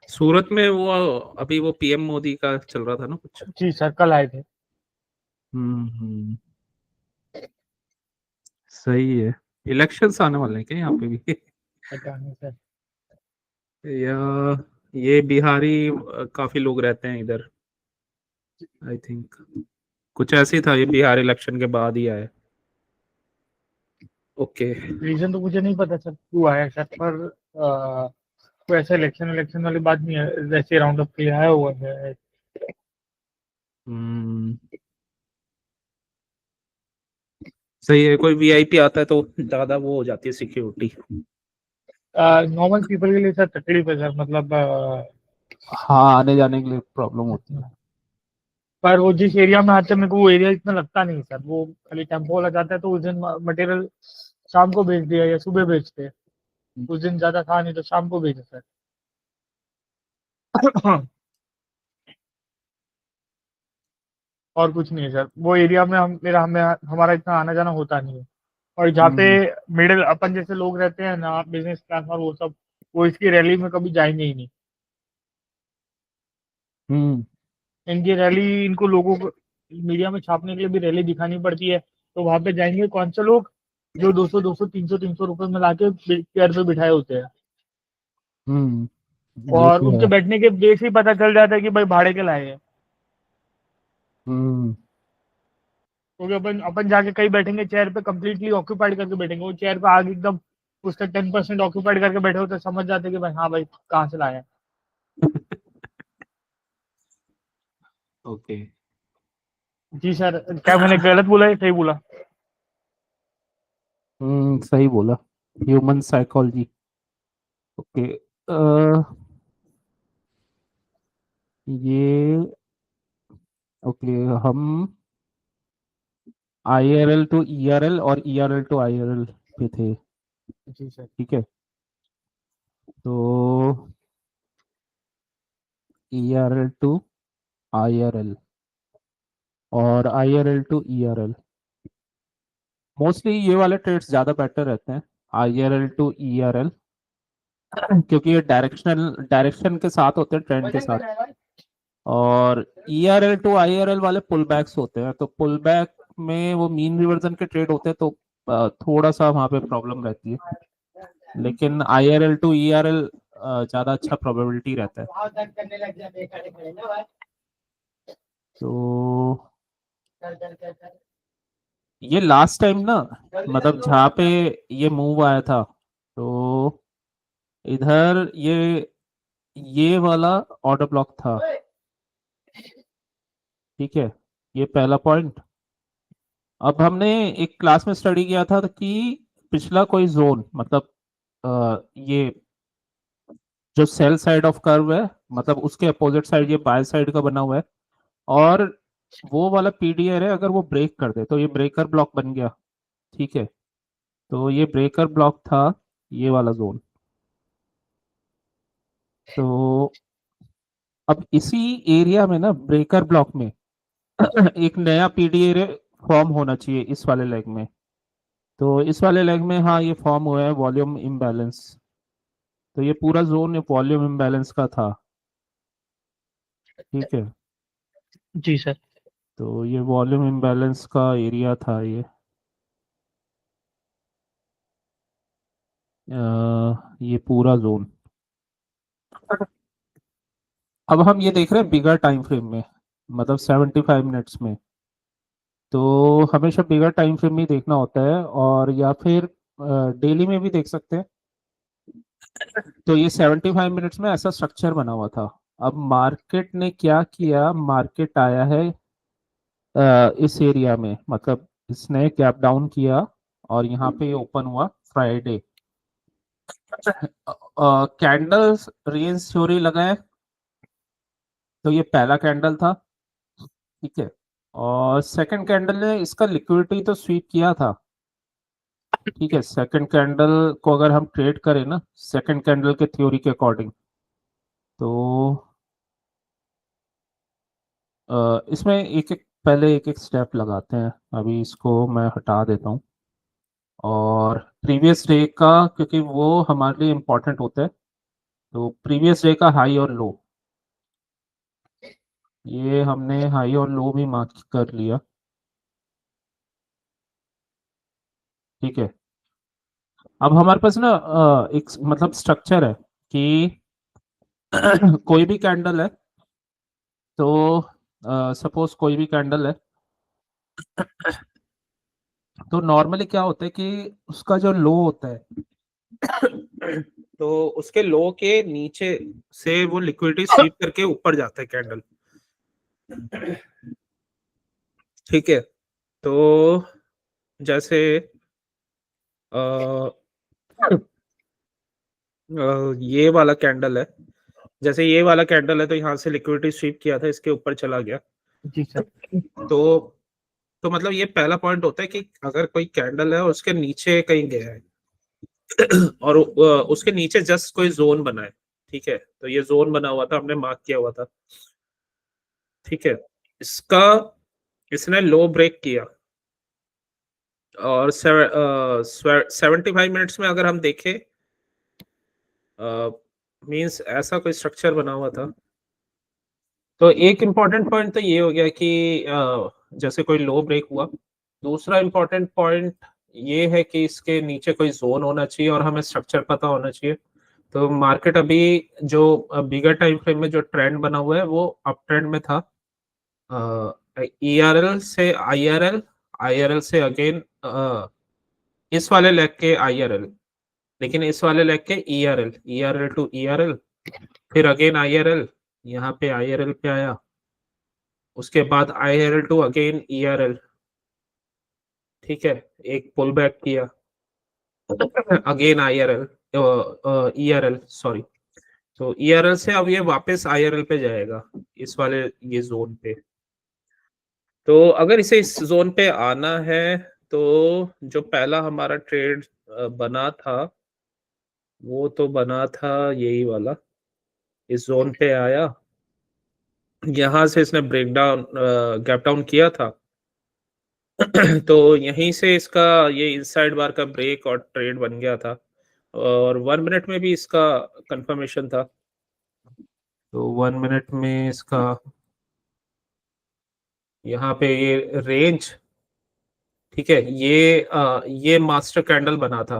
सूरत में वो अभी वो पीएम मोदी का चल रहा था ना कुछ। जी सर, कल आए थे। हम्म। सही है। इलेक्शंस आने वाले हैं क्या यहाँ पे भी? पता नहीं सर। या ये बिहारी काफी लोग रहते हैं इधर, आई थिंक। कुछ ऐसे ही था, ये बिहार इलेक्शन के बाद ही आया। ओके। रीजन तो मुझे नहीं पता सर क्यों आया सर, पर कोई ऐसा इलेक्शन इलेक्शन वाली बात नहीं है, वैसे राउंड अप के लिए आया हुआ है। हम्म। सही है, कोई वीआईपी आता है तो ज्यादा वो हो जाती है सिक्योरिटी। नॉर्मल पीपल के लिए सर तकलीफ है सर, मतलब हाँ, आने जाने के लिए प्रॉब्लम होती है। पर वो जिस एरिया में आते हैं मेरे को वो एरिया इतना लगता नहीं सर, वो खाली टेम्पो वाला जाता है तो उस दिन मटेरियल शाम को भेज दिया या सुबह भेजते हैं। उस दिन ज्यादा था नहीं तो शाम को भेजे सर। और कुछ नहीं है सर, वो एरिया में हमारा इतना आना जाना होता नहीं है। और जहाँ पे हम्म। मिडिल अपन जैसे लोग रहते हैं ना, बिजनेस क्लास और वो सब, वो इसकी रैली में कभी जाएंगे ही नहीं। हम्म। इनकी रैली, इनको लोगों को मीडिया में छापने के लिए भी रैली दिखानी पड़ती है, तो वहां पे जाएंगे कौन से लोग जो 200 200 300 रुपए में लाके चेयर पे बिठाए होते हैं। ये और तो उनके है। बैठने के बेस ही पता चल जाता है कि भाई भाड़े के लाए हैं। हम्म। क्योंकि अपन अपन जाके कहीं बैठेंगे चेयर पे कंप्लीटली ऑक्यूपाइड करके बैठेंगे, वो चेयर पे आगे एकदम उसका 10% ऑक्यूपाइड करके बैठे होते हैं, समझ जाते हैं कि भाई हाँ भाई कहाँ से लाया है। ओके। जी सर, क्या मैंने गलत बोला है सही बोला? सही बोला। Human psychology. ओके। ये ओके। हम आईआरएल टू ईआरएल और ईआरएल टू आईआरएल पे थे। जी सर। ठीक है। तो ईआरएल टू आईआरएल और आईआरएल टू ईआरएल, मोस्टली ये वाले ट्रेड्स ज़्यादा बेटर रहते हैं, आईआरएल टू ईआरएल, क्योंकि ये डायरेक्शन के साथ होते हैं, ट्रेंड के वजन साथ। घटा है भाई। और ईआरएल टू आईआरएल वाले पुल बैक्स होते हैं, तो पुल बैक में वो मीन रिवर्जन के ट्रेड होते हैं, तो थोड़ा सा वहाँ पे प्रॉब्लम रहती है। लेकिन आईआरएल टू ईआरएल ज़्यादा अच्छा प्रोबेबिलिटी रहता है। बहुत दर्द करने लग जाते हैं खड़े खड़े ना भाई। तो चल चल चल चल। ये लास्ट टाइम ना, जल्दी से मतलब दो जहाँ बार पे कर। ये मूव आया था, तो इधर ये वाला ऑर्डर ब्लॉक था। ओए, ठीक है। ये पहला पॉइंट। अब हमने एक क्लास में स्टडी किया था कि पिछला कोई जोन, मतलब ये जो सेल साइड ऑफ कर्व है, मतलब उसके अपोजिट साइड ये बाय साइड का बना हुआ है, और वो वाला पीडीआर है, अगर वो ब्रेक कर दे तो ये ब्रेकर ब्लॉक बन गया। ठीक है। तो ये ब्रेकर ब्लॉक था, ये वाला जोन। तो अब इसी एरिया में ना, ब्रेकर ब्लॉक में एक नया पीडीआर फॉर्म होना चाहिए इस वाले लेग में। तो इस वाले लेग में, हाँ, ये फॉर्म हुआ है वॉल्यूम इम्बैलेंस। तो ये पूरा जोन वॉल्यूम इम्बैलेंस का था। ठीक है। जी सर। तो ये वॉल्यूम इम्बैलेंस का एरिया था ये। ये पूरा जोन। अब हम ये देख रहे हैं बिगर टाइम फ्रेम में, मतलब 75 मिनट्स में। तो हमेशा बिगर टाइम फ्रेम में ही देखना होता है, और या फिर डेली में भी देख सकते हैं। तो ये 75 मिनट्स में ऐसा स्ट्रक्चर बना हुआ था। अब मार्केट ने क्या किया, मार्केट आया है इस एरिया में, मतलब इसने गैप डाउन किया, और यहाँ पे ये ओपन हुआ फ्राइडे। कैंडल्स रेंज थ्योरी लगाए, तो ये पहला कैंडल था। ठीक है। और सेकंड कैंडल ने इसका लिक्विडिटी तो स्वीप किया था। ठीक है। सेकंड कैंडल को अगर हम ट्रेड करें ना, सेकंड कैंडल के थ्योरी के अकॉर्डिंग, तो इसमें एक एक पहले एक एक स्टेप लगाते हैं। अभी इसको मैं हटा देता हूँ, और प्रीवियस डे का, क्योंकि वो हमारे लिए इम्पोर्टेंट होता है। तो प्रीवियस डे का हाई और लो, ये हमने हाई और लो भी मार्क कर लिया, ठीक है। अब हमारे पास ना एक मतलब स्ट्रक्चर है कि कोई भी कैंडल है, तो सपोज कोई भी कैंडल है, तो नॉर्मली क्या होता है कि उसका जो लो होता है तो उसके लो के नीचे से वो लिक्विडिटी स्वीप करके ऊपर जाता है कैंडल, ठीक है। तो जैसे अ, ये वाला कैंडल है, जैसे ये वाला कैंडल है, तो यहाँ से लिक्विडिटी स्वीप किया था, इसके ऊपर चला गया। जी सर। तो मतलब ये पहला पॉइंट होता है कि अगर कोई कैंडल है और उसके नीचे कहीं गया है और उसके नीचे जस्ट कोई जोन बना है, ठीक है। तो ये जोन बना हुआ था, हमने मार्क किया हुआ था, ठीक है। इसका इसने लो ब्रेक किया और 75 मिनट्स में अगर हम देखें, मींस ऐसा कोई स्ट्रक्चर बना हुआ था। तो एक इम्पॉर्टेंट पॉइंट तो ये हो गया कि जैसे कोई लो ब्रेक हुआ। दूसरा इम्पॉर्टेंट पॉइंट ये है कि इसके नीचे कोई जोन होना चाहिए और हमें स्ट्रक्चर पता होना चाहिए। तो मार्केट अभी जो बिगर टाइम फ्रेम में जो ट्रेंड बना हुआ है वो अप ट्रेंड में था, ERL से IRL, IRL से अगेन इस वाले लेग के IRL, लेकिन इस वाले लेग के ERL, ERL टू ERL, फिर अगेन IRL, यहाँ पे IRL पे आया, उसके बाद IRL टू अगेन ERL, ठीक है। एक पुल बैक किया, अगेन IRL, ERL सॉरी। तो ERL से अब ये वापस IRL पे जाएगा, इस वाले ये जोन पे। तो अगर इसे इस जोन पे आना है, तो जो पहला हमारा ट्रेड बना था, वो तो बना था यही वाला, इस जोन पे आया, यहाँ से इसने ब्रेक डाउन गैप डाउन किया था तो यहीं से इसका ये इनसाइड बार का ब्रेक और ट्रेड बन गया था, और 1 मिनट में भी इसका कंफर्मेशन था। तो 1 मिनट में इसका यहाँ पे ये रेंज, ठीक है, ये मास्टर कैंडल बना था।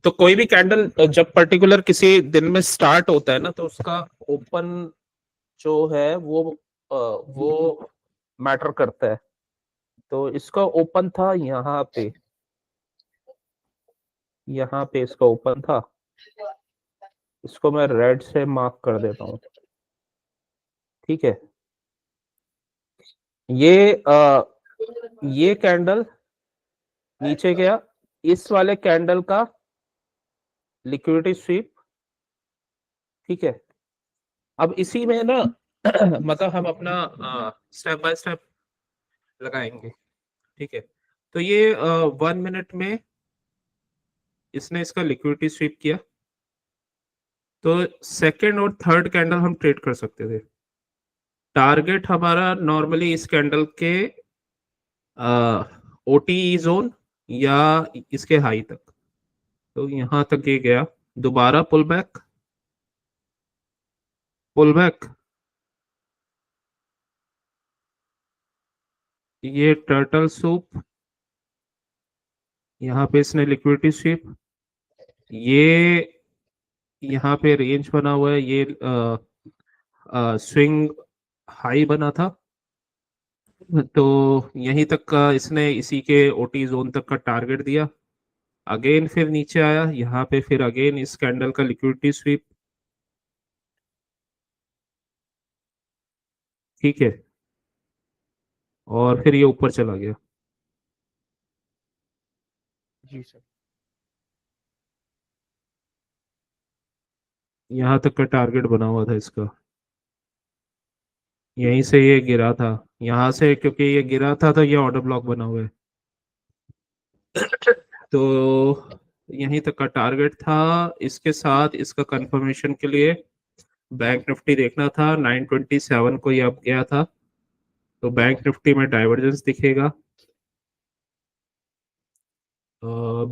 तो कोई भी कैंडल जब पर्टिकुलर किसी दिन में स्टार्ट होता है ना, तो उसका ओपन जो है वो मैटर करता है। तो इसका ओपन था यहाँ पे इसका ओपन था, इसको मैं रेड से मार्क कर देता हूँ, ठीक है। ये कैंडल नीचे गया, इस वाले कैंडल का लिक्विडिटी स्वीप, ठीक है। अब इसी में ना मतलब हम अपना स्टेप बाय स्टेप लगाएंगे, ठीक है। तो ये 1 मिनट में इसने इसका लिक्विडिटी स्वीप किया, तो सेकंड और थर्ड कैंडल हम ट्रेड कर सकते थे। टारगेट हमारा नॉर्मली इस कैंडल के OTE जोन या इसके हाई तक, तो यहां तक ये गया, दोबारा पुल बैक, ये टर्टल सूप, यहाँ पे इसने लिक्विडिटी स्वीप, ये यहाँ पे रेंज बना हुआ है, ये स्विंग हाई बना था, तो यहीं तक का इसने इसी के OT जोन तक का टारगेट दिया। अगेन फिर नीचे आया, यहाँ पे फिर अगेन इस कैंडल का लिक्विडिटी स्वीप, ठीक है, और फिर ये ऊपर चला गया, जी सर। यहाँ तक का टारगेट बना हुआ था इसका, यहीं से ये गिरा था, यहाँ से क्योंकि ये गिरा था तो ये ऑर्डर ब्लॉक बना हुआ है तो यहीं तक का टारगेट था। इसके साथ इसका कंफर्मेशन के लिए बैंक निफ्टी देखना था, 927 को ये अब गया था, तो बैंक निफ्टी में डाइवर्जेंस दिखेगा।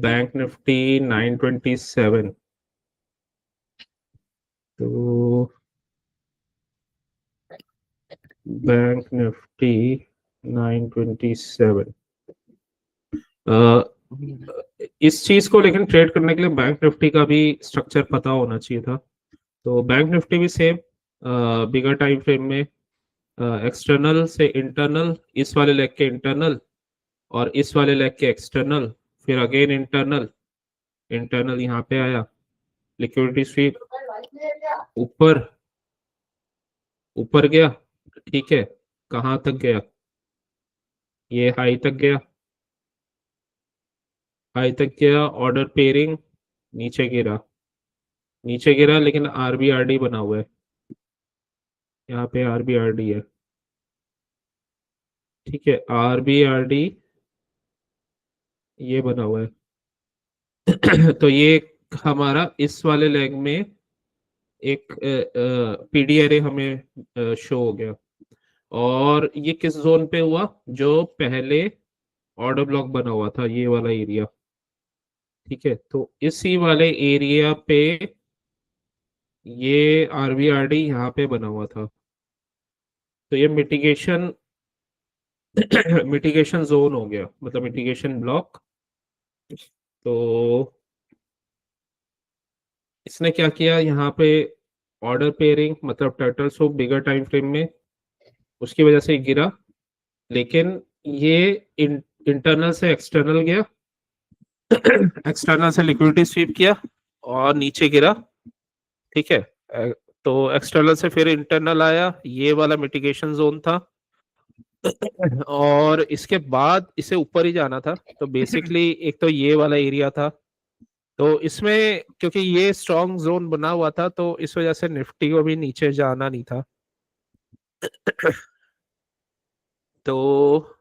बैंक निफ्टी 927, तो बैंक निफ्टी 927, इस चीज को लेकिन ट्रेड करने के लिए बैंक निफ्टी का भी स्ट्रक्चर पता होना चाहिए था। तो बैंक निफ्टी भी सेम बिगर टाइम फ्रेम में एक्सटर्नल से इंटरनल, इस वाले लेग के इंटरनल और इस वाले लेग के एक्सटर्नल, फिर अगेन इंटरनल, इंटरनल यहाँ पे आया, लिक्विडिटी स्वीप ऊपर, ऊपर गया, ठीक है, कहाँ तक गया, ये हाई तक गया, हाई तक गया, ऑर्डर पेयरिंग, नीचे गिरा, नीचे गिरा, लेकिन आरबीआरडी बना हुआ है, यहाँ पे आरबीआरडी है, ठीक है, आरबीआरडी ये बना हुआ है। तो ये हमारा इस वाले लेग में एक पीडी एरे हमें शो हो गया। और ये किस जोन पे हुआ, जो पहले ऑर्डर ब्लॉक बना हुआ था, ये वाला एरिया, ठीक है, तो इसी वाले एरिया पे ये आरबीआरडी यहाँ पे बना हुआ था। तो ये मिटिगेशन मिटिगेशन जोन हो गया, मतलब मिटिगेशन ब्लॉक। तो इसने क्या किया यहाँ पे, ऑर्डर पेयरिंग मतलब टर्टल सूप बिगर टाइम फ्रेम में, उसकी वजह से गिरा, लेकिन ये इंटरनल से एक्सटर्नल गया, एक्सटर्नल से लिक्विडिटी स्वीप किया और नीचे गिरा, ठीक है। तो एक्सटर्नल से फिर इंटरनल आया, ये वाला मिटिगेशन जोन था, और इसके बाद इसे ऊपर ही जाना था। तो बेसिकली एक तो ये वाला एरिया था, तो इसमें क्योंकि ये स्ट्रॉन्ग जोन बना हुआ था, तो इस वजह से निफ्टी को भी नीचे जाना नहीं था। तो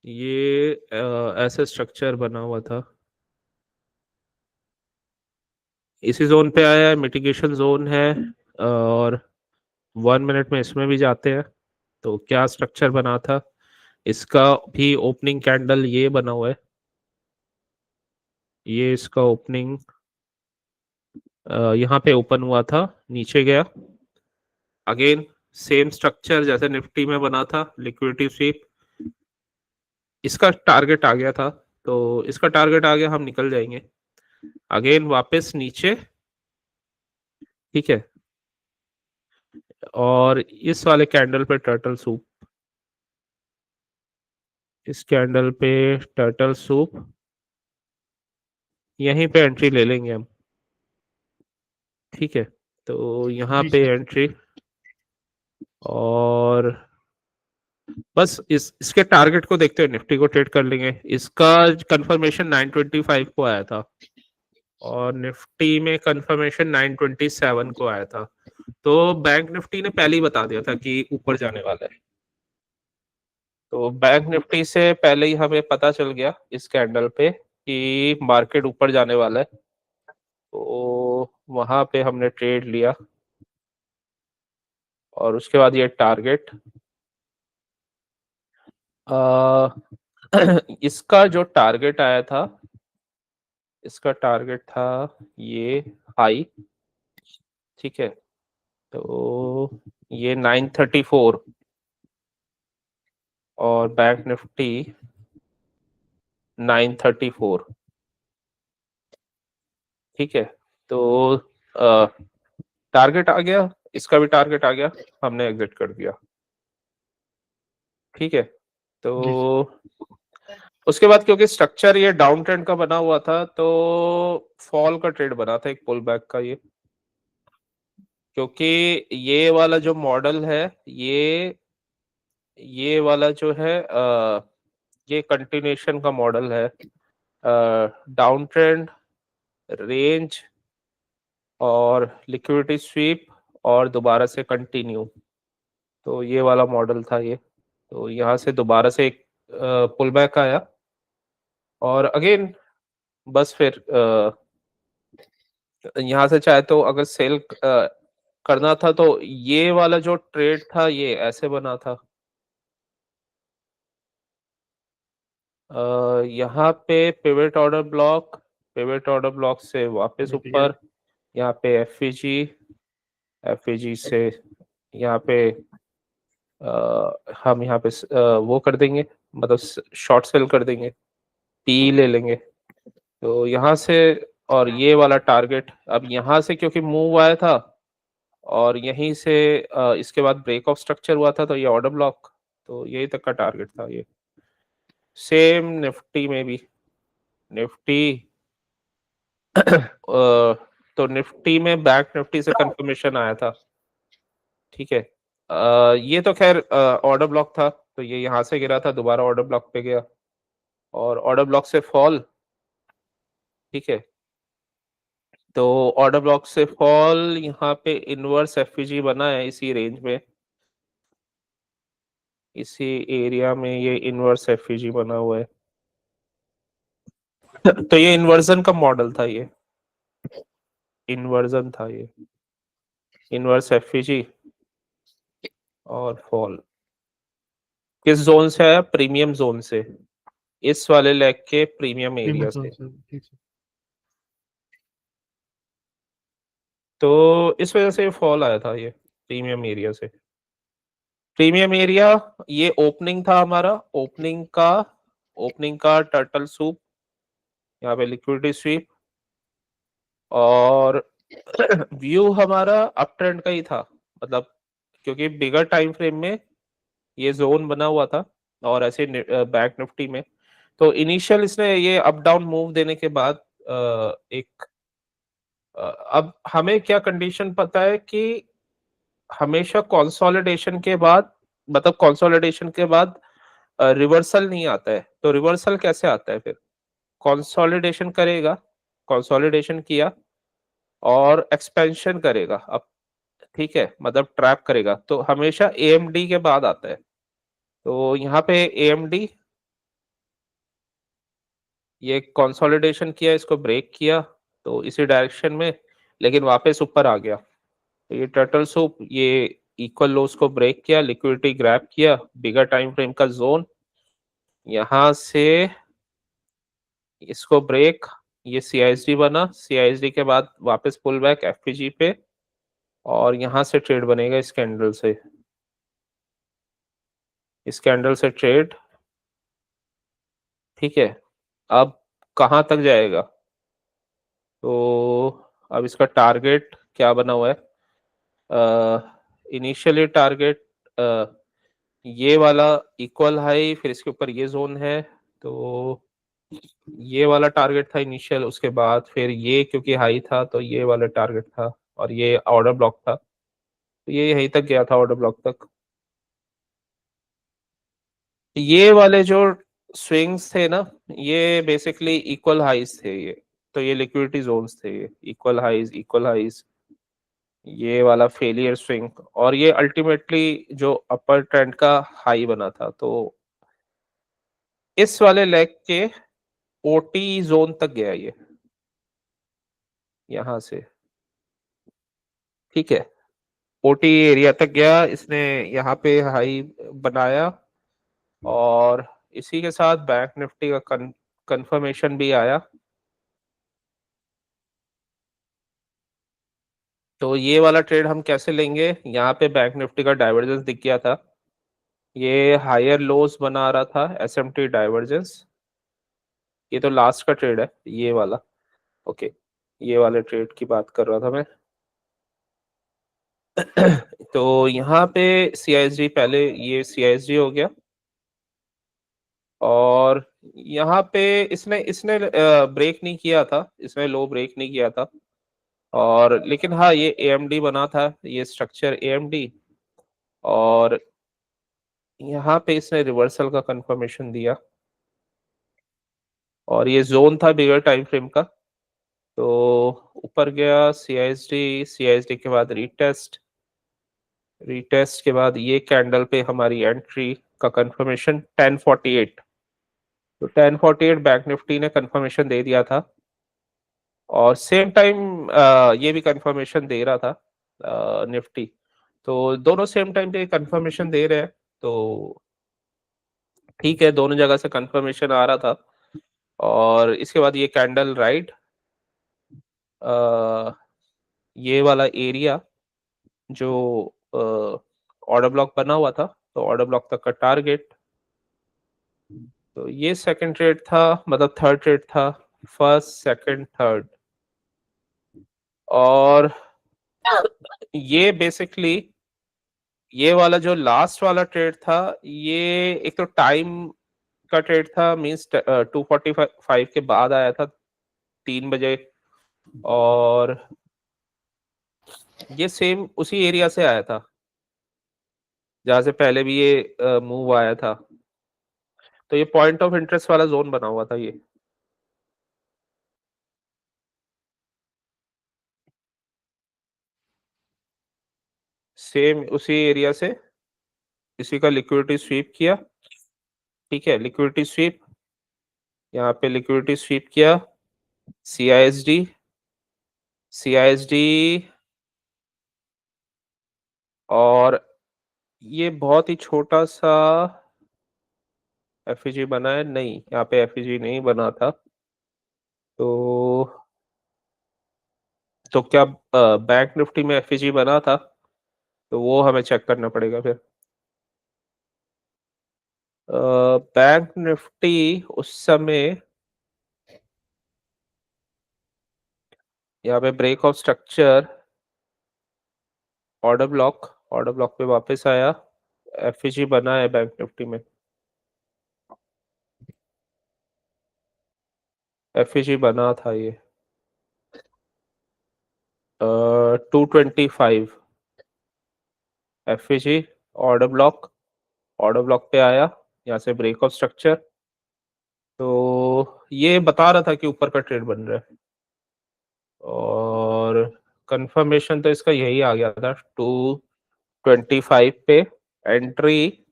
ये ऐसे स्ट्रक्चर बना हुआ था, इसी जोन पे आया है, मिटिगेशन जोन है, और 1 मिनट में इसमें भी जाते हैं। तो क्या स्ट्रक्चर बना था इसका, भी ओपनिंग कैंडल ये बना हुआ है, ये इसका ओपनिंग यहाँ पे ओपन हुआ था, नीचे गया, अगेन सेम स्ट्रक्चर जैसे निफ्टी में बना था, लिक्विडिटी स्वीप, इसका टारगेट आ गया था, तो इसका टारगेट आ गया, हम निकल जाएंगे, अगेन वापस नीचे, ठीक है, और इस वाले कैंडल पे टर्टल सूप, इस कैंडल पे टर्टल सूप, यहीं पे एंट्री ले लेंगे हम, ठीक है। तो यहाँ जी पे सर। एंट्री, और बस इसके टारगेट को देखते हुए निफ्टी को ट्रेड कर लेंगे। इसका कंफर्मेशन 925 को आया था और निफ्टी में कंफर्मेशन 927 को आया था। तो बैंक निफ्टी ने पहले ही बता दिया था कि ऊपर जाने वाला है, तो बैंक निफ्टी से पहले ही हमें पता चल गया इस कैंडल पे कि मार्केट ऊपर जाने वाला है, तो वहां पे हमने ट्रेड लिया। और उसके बाद ये टारगेट, इसका जो टारगेट आया था, इसका टारगेट था ये हाई, ठीक है, तो ये 934, और बैंक निफ्टी 934, ठीक है। तो टारगेट आ गया, इसका भी टारगेट आ गया, हमने एग्जिट कर दिया, ठीक है। तो जी सर। उसके बाद क्योंकि स्ट्रक्चर ये डाउन ट्रेंड का बना हुआ था, तो फॉल का ट्रेड बना था, एक पुल बैक का ये, क्योंकि ये वाला जो मॉडल है, ये वाला जो है ये कंटिन्यूएशन का मॉडल है, डाउन ट्रेंड, रेंज और लिक्विडिटी स्वीप और दोबारा से कंटिन्यू, तो ये वाला मॉडल था ये। तो यहाँ से दोबारा से एक पुल बैक आया, और अगेन बस फिर यहाँ से चाहे तो अगर सेल करना था, तो ये वाला जो ट्रेड था ये ऐसे बना था, यहाँ पे pivot order block, pivot order block से वापस ऊपर, यहाँ पे एफईजी से यहाँ पे हम यहाँ पे वो कर देंगे, मतलब शॉर्ट सेल कर देंगे, पी ले लेंगे। तो यहाँ से और ये वाला टारगेट, अब यहाँ से क्योंकि मूव आया था और यहीं से इसके बाद ब्रेक ऑफ स्ट्रक्चर हुआ था, तो ये ऑर्डर ब्लॉक, तो यही तक का टारगेट था ये। सेम निफ्टी में भी, निफ्टी तो निफ्टी में बैंक निफ्टी से कंफर्मेशन आया था, ठीक है। ये तो खैर ऑर्डर ब्लॉक था, तो ये यहाँ से गिरा था, दोबारा ऑर्डर ब्लॉक पे गया और ऑर्डर ब्लॉक से फॉल, ठीक है। तो ऑर्डर ब्लॉक से फॉल, यहाँ पे इनवर्स एफईजी बना है इसी रेंज में, इसी एरिया में ये इनवर्स एफईजी बना हुआ है। तो ये इन्वर्जन का मॉडल था, ये इन्वर्जन था, ये इनवर्स एफईजी और फॉल किस जोन से आया? प्रीमियम जोन से, इस वाले लेग के प्रीमियम एरिया से। तो इस वजह से फॉल आया था ये प्रीमियम एरिया से। प्रीमियम एरिया ये ओपनिंग था हमारा, ओपनिंग का टर्टल सूप, यहाँ पे लिक्विडिटी स्वीप, और व्यू हमारा अप ट्रेंड का ही था, मतलब क्योंकि बिगर टाइम फ्रेम में ये जोन बना हुआ था और ऐसे बैंक निफ्टी में तो इनिशियल इसने ये अप डाउन मूव देने के बाद एक अब हमें क्या कंडीशन पता है कि हमेशा कंसोलिडेशन के बाद, मतलब कंसोलिडेशन के बाद रिवर्सल नहीं आता है। तो रिवर्सल कैसे आता है? फिर कंसोलिडेशन करेगा, कंसोलिडेशन किया और एक्सपेंशन करेगा, अब ठीक है, मतलब ट्रैप करेगा, तो हमेशा एएमडी के बाद आता है। तो यहाँ पे एएमडी ये कंसोलिडेशन किया, इसको ब्रेक किया तो इसी डायरेक्शन में, लेकिन वापस ऊपर आ गया। तो ये टर्टल सूप ये इक्वल लोस को ब्रेक किया, लिक्विडिटी ग्रैब किया, बिगर टाइम फ्रेम का जोन, यहाँ से इसको ब्रेक, ये सीआईएसडी बना, सीआईएसडी के बाद वापस पुल बैक एफपीजी पे, और यहाँ से ट्रेड बनेगा इस कैंडल से, इस कैंडल से ट्रेड, ठीक है। अब कहाँ तक जाएगा? तो अब इसका टारगेट क्या बना हुआ है? इनिशियली टारगेट ये वाला इक्वल हाई, फिर इसके ऊपर ये जोन है, तो ये वाला टारगेट था इनिशियल, उसके बाद फिर ये क्योंकि हाई था तो ये वाला टारगेट था, और ये ऑर्डर ब्लॉक था, तो ये यहीं तक गया था, ऑर्डर ब्लॉक तक। ये वाले जो स्विंग्स थे ना, ये बेसिकली इक्वल हाइज थे ये, तो ये लिक्विडिटी जोन्स थे, ये इक्वल हाइज, ये वाला फेलियर स्विंग, और ये अल्टीमेटली जो अपर ट्रेंड का हाई बना था। तो इस वाले लेग के ओटी जोन तक गया ये, यहां से, ठीक है, ओटी एरिया तक गया, इसने यहाँ पे हाई बनाया, और इसी के साथ बैंक निफ्टी का कंफर्मेशन भी आया। तो ये वाला ट्रेड हम कैसे लेंगे? यहाँ पे बैंक निफ्टी का डाइवर्जेंस दिख गया था, ये हायर लोस बना रहा था, एसएमटी डाइवर्जेंस, ये तो लास्ट का ट्रेड है ये वाला, ओके, ये वाले ट्रेड की बात कर रहा था मैं। तो यहाँ पे सीआईएसडी, पहले ये सीआईएसडी हो गया, और यहाँ पे इसने इसने ब्रेक नहीं किया था, इसने लो ब्रेक नहीं किया था, और लेकिन हाँ ये एएमडी बना था, ये स्ट्रक्चर एएमडी, और यहाँ पे इसने रिवर्सल का कंफर्मेशन दिया, और ये जोन था बिगर टाइम फ्रेम का, तो ऊपर गया सीआईएसडी के बाद रीटेस्ट के बाद ये कैंडल पे हमारी एंट्री का कंफर्मेशन 1048, तो 1048 बैंक निफ्टी ने कंफर्मेशन दे दिया था, और सेम टाइम ये भी कंफर्मेशन दे रहा था निफ्टी, तो दोनों सेम टाइम पे कंफर्मेशन दे रहे हैं, तो ठीक है, दोनों जगह से कंफर्मेशन आ रहा था। और इसके बाद ये कैंडल राइट, ये वाला एरिया जो ऑर्डर ब्लॉक बना हुआ था, तो ऑर्डर ब्लॉक तक का टारगेट, तो ये सेकंड ट्रेड था, मतलब थर्ड ट्रेड था, फर्स्ट सेकंड थर्ड। और ये बेसिकली ये वाला जो लास्ट वाला ट्रेड था, ये एक तो टाइम का ट्रेड था, मींस 2:45 के बाद आया था 3 बजे, और ये सेम उसी एरिया से आया था जहां से पहले भी ये मूव आया था। तो ये पॉइंट ऑफ इंटरेस्ट वाला जोन बना हुआ था ये। सेम उसी एरिया से इसी का लिक्विडिटी स्वीप किया, ठीक है, लिक्विडिटी स्वीप, यहाँ पे लिक्विडिटी स्वीप किया, CISD, और ये बहुत ही छोटा सा FEG बना है, नहीं यहाँ पे FEG नहीं बना था। तो क्या बैंक निफ्टी में FEG बना था? तो वो हमें चेक करना पड़ेगा फिर। बैंक निफ्टी उस समय यहाँ पे break of structure, order block पे वापस आया, FEG बना है बैंक निफ्टी में, FEG बना था ये 225 FEG, ऑर्डर ब्लॉक पे आया, यहाँ से ब्रेक ऑफ स्ट्रक्चर, तो ये बता रहा था कि ऊपर का ट्रेड बन रहा है, और कंफर्मेशन तो इसका यही आ गया था 225 पे एंट्री,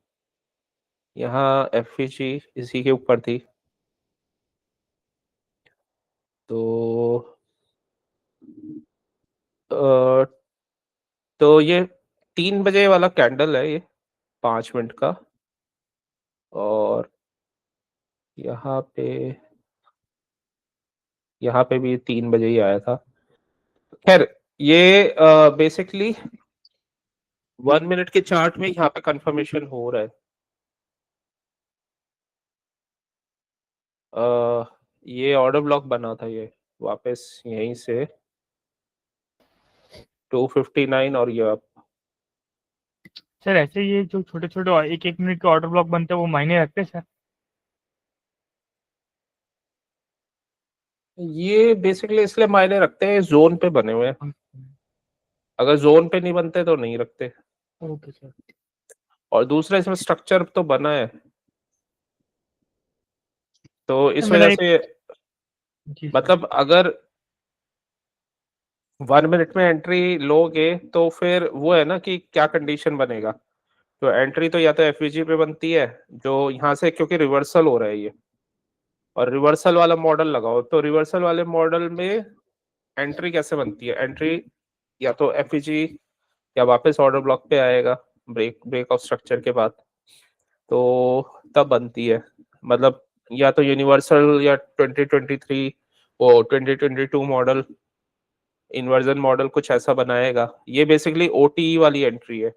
यहाँ FEG इसी के ऊपर थी। तो तो ये 3 बजे वाला कैंडल है, ये 5 मिनट का, और यहाँ पे भी 3 बजे ही आया था। खैर ये बेसिकली 1 मिनट के चार्ट में यहाँ पे कंफर्मेशन हो रहा है। ये ऑर्डर ब्लॉक बना था ये वापस यहीं से 259, और ये सर ऐसे ये जो छोटे छोटे एक एक मिनट के ऑर्डर ब्लॉक बनते हैं वो मायने रखते हैं सर? ये बेसिकली इसलिए मायने रखते हैं, जोन पे बने हुए हैं, अगर जोन पे नहीं बनते तो नहीं रखते। Okay sir. और दूसरा इसमें स्ट्रक्चर तो बना है, तो इस मेरा वजह एक, से जी सर। मतलब अगर 1 मिनट में एंट्री लोगे तो फिर वो है ना कि क्या कंडीशन बनेगा। तो एंट्री तो या तो FEG पे बनती है, जो यहाँ से क्योंकि रिवर्सल हो रहा है ये, और रिवर्सल वाला मॉडल लगाओ, तो रिवर्सल वाले मॉडल में एंट्री कैसे बनती है? एंट्री या तो FEG या वापस ऑर्डर ब्लॉक पे आएगा ब्रेक ऑफ स्ट्रक्चर के बाद, तो तब बनती है। मतलब या तो यूनिवर्सल या 2023 वो 2022 मॉडल, इन्वर्जन मॉडल कुछ ऐसा बनाएगा। ये बेसिकली OTE वाली एंट्री है,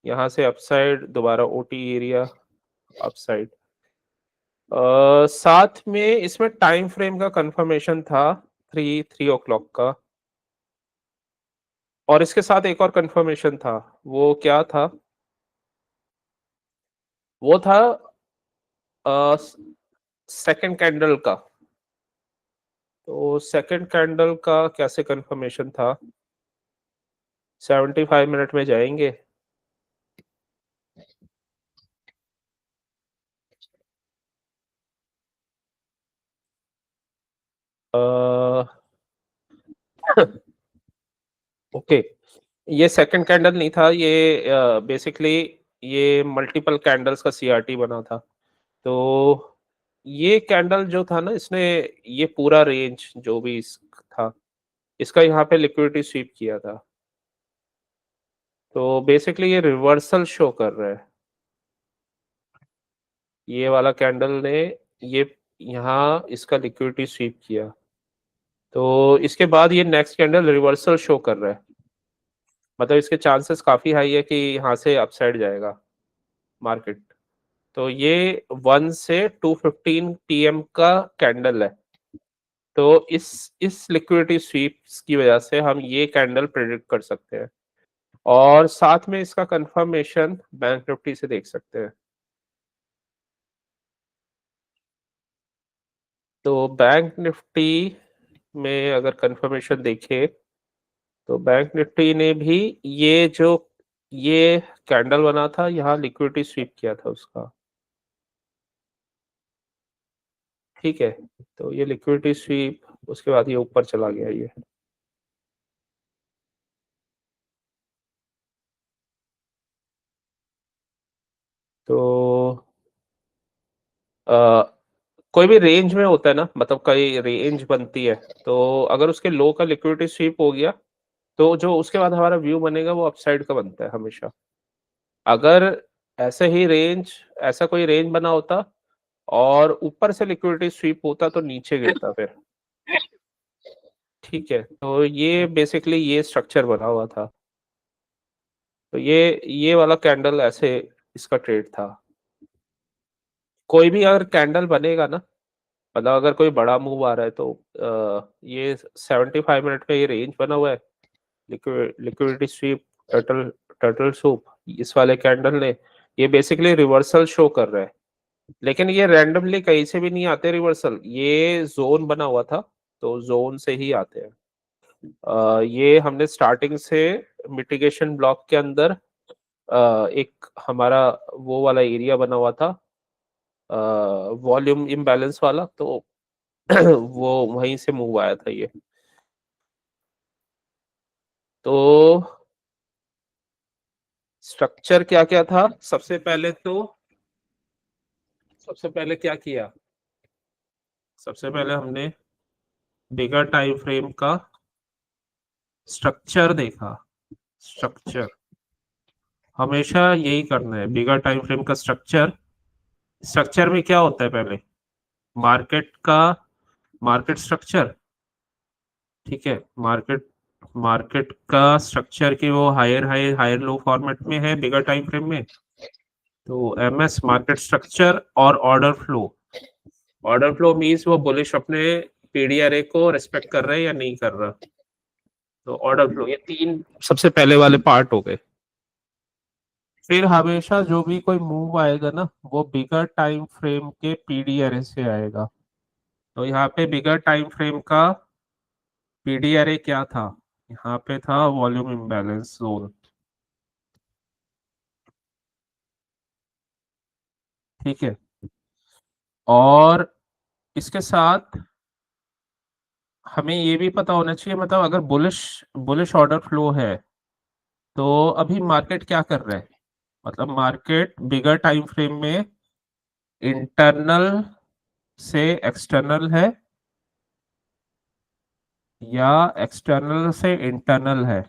यहाँ से अपसाइड, दोबारा OTE एरिया, अपसाइड। साथ में इसमें टाइम फ्रेम का कंफर्मेशन था 3 o'clock का, और इसके साथ एक और कंफर्मेशन था, वो क्या था? वो था सेकंड कैंडल का। तो सेकंड कैंडल का कैसे कंफर्मेशन था? 75 मिनट में जाएंगे, ओके ये सेकंड कैंडल नहीं था, ये बेसिकली ये मल्टीपल कैंडल्स का CRT बना था। तो ये कैंडल जो था ना, इसने ये पूरा रेंज जो भी था इसका यहाँ पे लिक्विडिटी स्वीप किया था। तो बेसिकली ये रिवर्सल शो कर रहा है, ये वाला कैंडल ने ये यहाँ इसका लिक्विडिटी स्वीप किया, तो इसके बाद ये नेक्स्ट कैंडल रिवर्सल शो कर रहा है, मतलब इसके चांसेस काफी हाई है कि यहाँ से अपसाइड जाएगा मार्केट। तो ये 1 से 2:15 PM का कैंडल है। तो इस लिक्विडिटी स्वीप्स की वजह से हम ये कैंडल प्रेडिक्ट कर सकते हैं, और साथ में इसका कंफर्मेशन बैंक निफ्टी से देख सकते हैं। तो बैंक निफ्टी में अगर कंफर्मेशन देखें तो बैंक निफ्टी ने भी ये कैंडल बना था, यहाँ लिक्विडिटी स्वीप किया था उसका, ठीक है। तो ये लिक्विडिटी स्वीप, उसके बाद ये ऊपर चला गया ये। तो कोई भी रेंज में होता है ना, मतलब कई रेंज बनती है, तो अगर उसके लो का लिक्विडिटी स्वीप हो गया तो जो उसके बाद हमारा व्यू बनेगा वो अपसाइड का बनता है हमेशा। अगर ऐसा कोई रेंज बना होता और ऊपर से लिक्विडिटी स्वीप होता तो नीचे गिरता फिर, ठीक है। तो ये बेसिकली ये स्ट्रक्चर बना हुआ था। तो ये वाला कैंडल ऐसे इसका ट्रेड था। कोई भी अगर कैंडल बनेगा ना, मतलब अगर कोई बड़ा मूव आ रहा है तो ये 75 मिनट में ये रेंज बना हुआ है, लिक्विडिटी स्वीप, टर्टल सूप, इस वाले कैंडल ने ये बेसिकली रिवर्सल शो कर रहा है। लेकिन ये रैंडमली कहीं से भी नहीं आते रिवर्सल, ये जोन बना हुआ था, तो जोन से ही आते हैं। ये हमने स्टार्टिंग से मिटिगेशन ब्लॉक के अंदर एक हमारा वो वाला एरिया बना हुआ था, वॉल्यूम इम्बैलेंस वाला, तो वो वहीं से मूव आया था ये। तो स्ट्रक्चर क्या क्या था, सबसे पहले क्या किया, सबसे पहले हमने बिगर टाइम फ्रेम का स्ट्रक्चर देखा। स्ट्रक्चर हमेशा यही करना है, बिगर टाइम फ्रेम का स्ट्रक्चर में क्या होता है, पहले मार्केट स्ट्रक्चर, ठीक है। मार्केट का स्ट्रक्चर की वो हायर लो फॉर्मेट में है बिगर टाइम फ्रेम में। तो एमएस मार्केट स्ट्रक्चर और ऑर्डर फ्लो मींस वो बुलिश अपने पीडीआरए को रिस्पेक्ट कर रहे हैं या नहीं कर रहा। तो ऑर्डर फ्लो, ये 3 सबसे पहले वाले पार्ट हो गए। फिर हमेशा जो भी कोई मूव आएगा ना, वो बिगर टाइम फ्रेम के पीडीआरए से आएगा। तो यहाँ पे बिगर टाइम फ्रेम का पीडीआरए क्या था, यहाँ पे था वॉल्यूम इम्बैलेंस जोन, ठीक है। और इसके साथ हमें ये भी पता होना चाहिए, मतलब अगर बुलिश ऑर्डर फ्लो है तो अभी मार्केट क्या कर रहा है, मतलब मार्केट बिगर टाइम फ्रेम में इंटरनल से एक्सटर्नल है या एक्सटर्नल से इंटरनल है,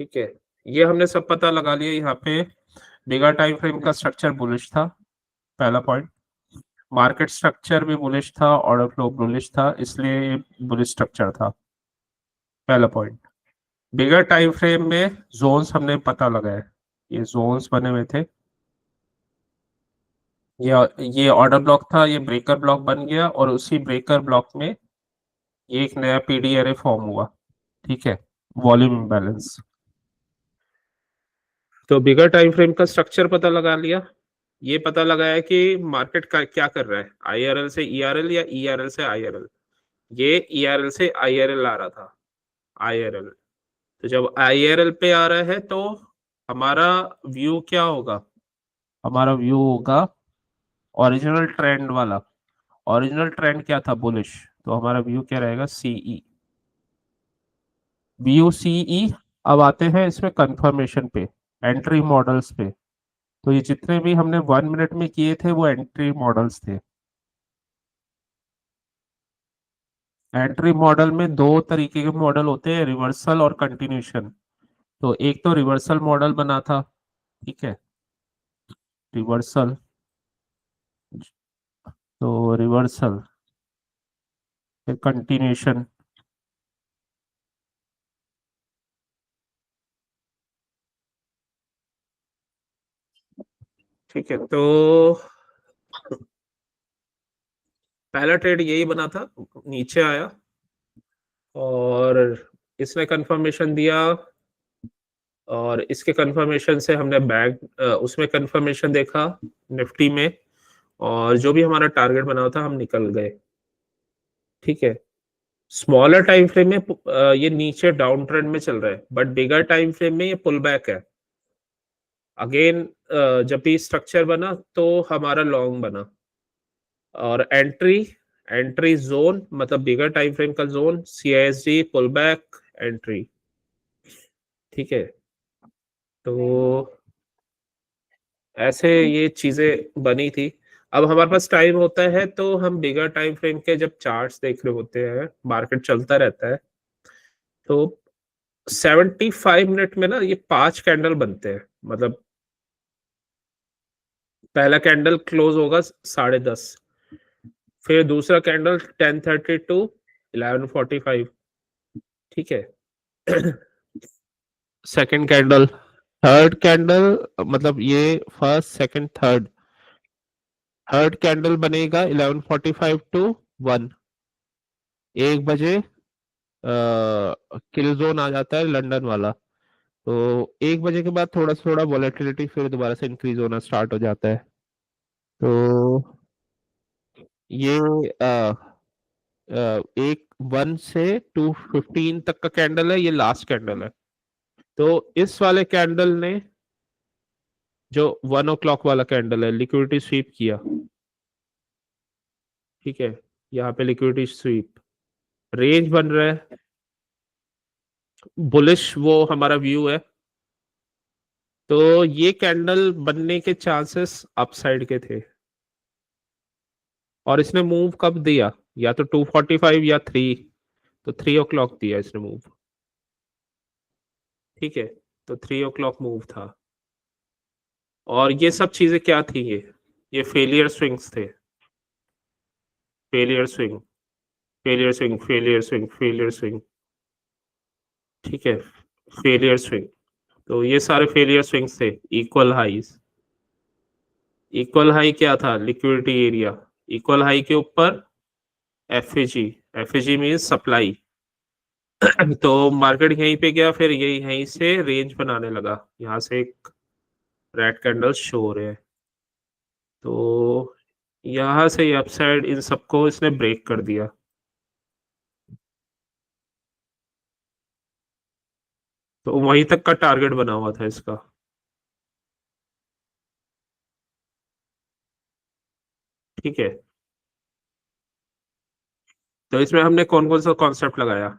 ठीक है। ये हमने सब पता लगा लिया। यहाँ पे बिगर टाइम फ्रेम का स्ट्रक्चर बुलिश था, पहला पॉइंट। मार्केट स्ट्रक्चर भी बुलिश था, ऑर्डर फ्लो बुलिश था, इसलिए बुलिश स्ट्रक्चर था, पहला पॉइंट। बिगर टाइम फ्रेम में जोन्स हमने पता लगाया, ये जोन्स बने हुए थे। ये ऑर्डर ब्लॉक था, ये ब्रेकर ब्लॉक बन गया, और उसी ब्रेकर ब्लॉक में ये एक नया पीडीआरए फॉर्म हुआ, ठीक है, वॉल्यूम इम्बैलेंस। तो बिगर टाइम फ्रेम का स्ट्रक्चर पता लगा लिया, ये पता लगाया कि मार्केट का क्या कर रहा है, आईआरएल से ईआरएल या ईआरएल से आईआरएल। ये ईआरएल से आईआरएल आ रहा था, आईआरएल। तो जब आईआरएल पे आ रहा है तो हमारा व्यू क्या होगा, हमारा व्यू होगा ओरिजिनल ट्रेंड वाला। ओरिजिनल ट्रेंड क्या था, बुलिश, तो हमारा व्यू क्या रहेगा, सीई, व्यू सीई। अब आते हैं इसमें कंफर्मेशन पे, एंट्री मॉडल्स पे। तो ये जितने भी हमने 1 मिनट में किए थे वो एंट्री मॉडल्स थे। एंट्री मॉडल में 2 तरीके के मॉडल होते हैं, रिवर्सल और कंटिन्यूशन। तो एक तो रिवर्सल मॉडल बना था, ठीक है, रिवर्सल, तो रिवर्सल, फिर कंटिन्यूशन, ठीक है। तो पहला ट्रेड यही बना था, नीचे आया और इसने कंफर्मेशन दिया और इसके कंफर्मेशन से हमने उसमें कंफर्मेशन देखा निफ्टी में, और जो भी हमारा टारगेट बना था हम निकल गए। ठीक है, स्मॉलर टाइम फ्रेम में ये नीचे डाउन ट्रेंड में चल रहा है, बट बिगर टाइम फ्रेम में ये पुल बैक है। अगेन जब भी स्ट्रक्चर बना तो हमारा लॉन्ग बना, और एंट्री जोन मतलब बिगर टाइम फ्रेम का zone CISD pull back entry. ठीक है, तो ऐसे ये चीजें बनी थी। अब हमारे पास टाइम होता है तो हम बिगर टाइम फ्रेम के जब चार्ट्स देख रहे होते हैं, मार्केट चलता रहता है, तो 75 मिनट में ना ये 5 कैंडल बनते हैं। मतलब पहला कैंडल क्लोज होगा 10:30, फिर दूसरा कैंडल 10:30 to 11:45। ठीक है सेकंड कैंडल, थर्ड कैंडल, मतलब ये फर्स्ट सेकंड थर्ड कैंडल बनेगा 11:45 to 1, 1 बजे किल जोन आ जाता है लंदन वाला। तो 1 बजे के बाद थोड़ा वॉलेटिलिटी फिर दोबारा से इंक्रीज होना स्टार्ट हो जाता है। तो ये एक 1 से 2:15 तक का कैंडल है, ये लास्ट कैंडल है। तो इस वाले कैंडल ने, जो 1 o'clock वाला कैंडल है, लिक्विडिटी स्वीप किया। ठीक है, यहाँ पे लिक्विडिटी स्वीप, रेंज बन रहा है, बुलिश वो हमारा व्यू है। तो ये कैंडल बनने के चांसेस अपसाइड के थे, और इसने मूव कब दिया, या तो 2:45 या 3, तो 3 o'clock दिया इसने मूव। ठीक है, तो 3 o'clock मूव था, और ये सब चीजें क्या थी, ये फेलियर स्विंग्स थे। Failure swing, failure swing, failure swing, failure swing. ठीक है, फेलियर स्विंग, तो ये सारे फेलियर स्विंग्स थे। इक्वल हाईज, इक्वल हाई क्या था, लिक्विडिटी एरिया, इक्वल हाई के ऊपर एफएजी, एफएजी मींस सप्लाई। तो मार्केट यहीं पे गया, फिर यहीं से रेंज बनाने लगा, यहाँ से एक रेड कैंडल शो हो रहे हैं। तो यहाँ से अपसाइड इन सबको इसने ब्रेक कर दिया। तो वहीं तक का टारगेट बना हुआ था इसका। ठीक है, तो इसमें हमने कौन कौन सा कॉन्सेप्ट लगाया,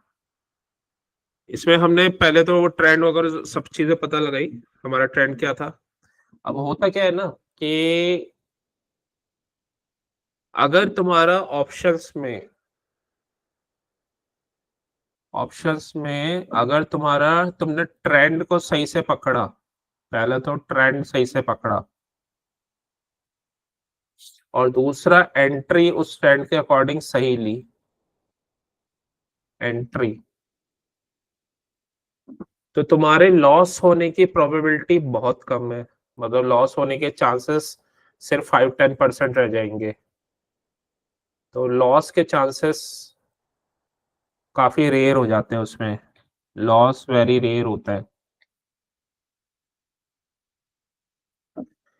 इसमें हमने पहले तो वो ट्रेंड वगैरह सब चीजें पता लगाई, हमारा ट्रेंड क्या था। अब होता क्या है ना कि अगर तुम्हारा ऑप्शंस में अगर तुमने ट्रेंड को सही से पकड़ा, पहले तो ट्रेंड सही से पकड़ा, और दूसरा एंट्री उस ट्रेंड के अकॉर्डिंग सही ली, एंट्री, तो तुम्हारे लॉस होने की प्रोबेबिलिटी बहुत कम है। मतलब लॉस होने के चांसेस सिर्फ 5-10% रह जाएंगे। तो लॉस के चांसेस काफी रेयर हो जाते हैं, उसमें लॉस वेरी रेयर होता है।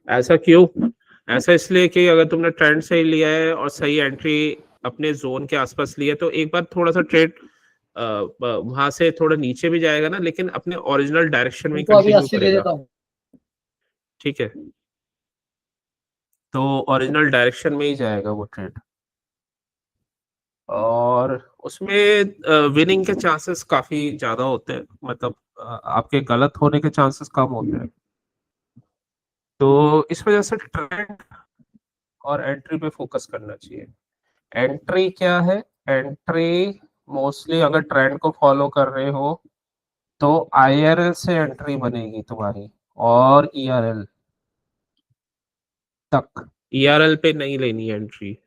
ऐसा क्यों, ऐसा इसलिए कि अगर तुमने ट्रेंड सही लिया है और सही एंट्री अपने जोन के आसपास लिया, तो एक बार थोड़ा सा ट्रेड वहां से थोड़ा नीचे भी जाएगा ना, लेकिन अपने ओरिजिनल डायरेक्शन में उनको अभी कंटिन्यू 80 दे करेगा। देता हूँ। ठीक है, तो ओरिजिनल डायरेक्शन में ही जाएगा वो ट्रेड, और उसमें विनिंग के चांसेस काफी ज्यादा होते हैं। मतलब आपके गलत होने के चांसेस कम होते हैं। तो इस वजह से ट्रेंड और एंट्री पे फोकस करना चाहिए। एंट्री क्या है, एंट्री मोस्टली अगर ट्रेंड को फॉलो कर रहे हो तो IRL से एंट्री बनेगी तुम्हारी, और ERL तक। ERL पे नहीं लेनी है एंट्री,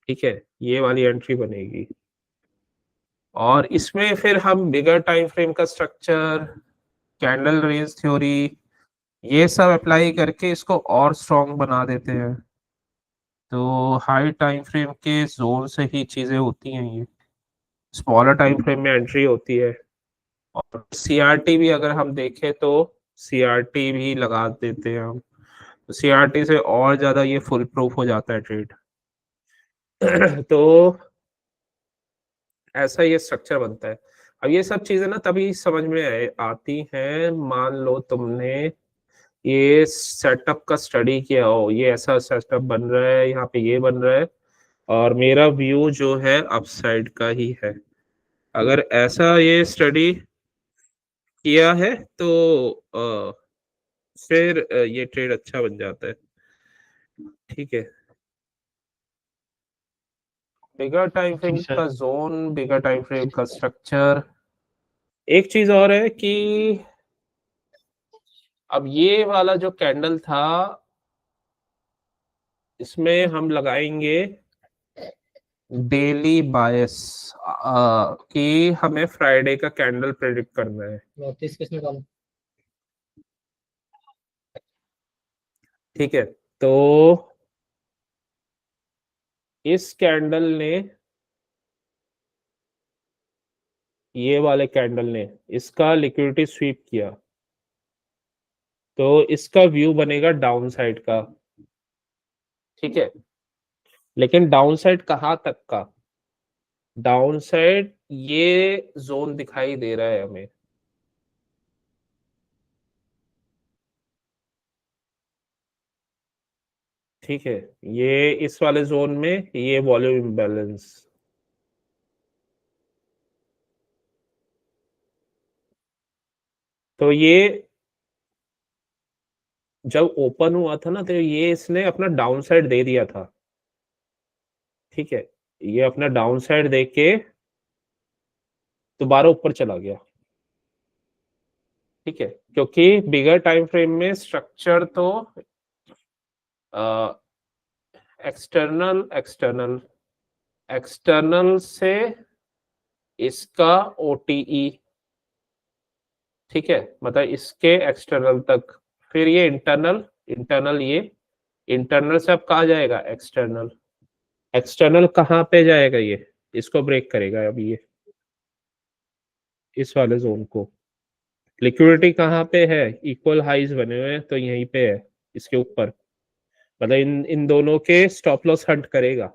ठीक है, ये वाली एंट्री बनेगी। और इसमें फिर हम बिगर टाइम फ्रेम का स्ट्रक्चर, कैंडल रेंज थ्योरी, ये सब अप्लाई करके इसको और स्ट्रॉन्ग बना देते हैं। तो हाई टाइम फ्रेम के जोन से ही चीजें होती हैं, ये स्मॉलर टाइम फ्रेम में एंट्री होती है। और सीआरटी भी अगर हम देखें तो सीआरटी भी लगा देते हैं हम, तो सीआरटी से और ज्यादा ये फुल प्रूफ हो जाता है ट्रेड। तो ऐसा ये स्ट्रक्चर बनता है। अब ये सब चीजें ना तभी समझ में आती हैं, मान लो तुमने ये सेटअप का स्टडी किया हो, ये ऐसा सेटअप बन रहा है, यहाँ पे ये बन रहा है, और मेरा व्यू जो है अपसाइड का ही है। अगर ऐसा ये स्टडी किया है तो फिर ये ट्रेड अच्छा बन जाता है। ठीक है, बिगर टाइम फ्रेम जी सर। का जोन, बिगर टाइम फ्रेम का स्ट्रक्चर। एक चीज और है कि अब ये वाला जो कैंडल था, इसमें हम लगाएंगे डेली बायस कि हमें फ्राइडे का कैंडल प्रेडिक्ट करना है। नोटिस किसने डाला? ठीक है, तो इस कैंडल ने, ये वाले कैंडल ने इसका लिक्विडिटी स्वीप किया, तो इसका व्यू बनेगा डाउन साइड का। ठीक है, लेकिन डाउन साइड कहाँ तक का? डाउन साइड ये जोन दिखाई दे रहा है हमें। ठीक है, ये इस वाले जोन में ये वॉल्यूम इम्बैलेंस, तो ये जब ओपन हुआ था ना, तो ये इसने अपना डाउन साइड दे दिया था। ठीक है, ये अपना डाउन साइड दे के दोबारा ऊपर चला गया। ठीक है, क्योंकि बिगर टाइम फ्रेम में स्ट्रक्चर तो एक्सटर्नल एक्सटर्नल एक्सटर्नल से इसका ओटीई, ठीक है, मतलब इसके एक्सटर्नल तक, फिर ये इंटरनल, इंटरनल ये इंटरनल से अब कहाँ जाएगा? एक्सटर्नल। एक्सटर्नल कहाँ पे जाएगा? ये इसको ब्रेक करेगा अब, ये इस वाले जोन को। लिक्विडिटी कहाँ पे है? इक्वल हाइज बने हुए हैं, तो यहीं पे है, इसके ऊपर, मतलब इन दोनों के स्टॉप लॉस हंट करेगा।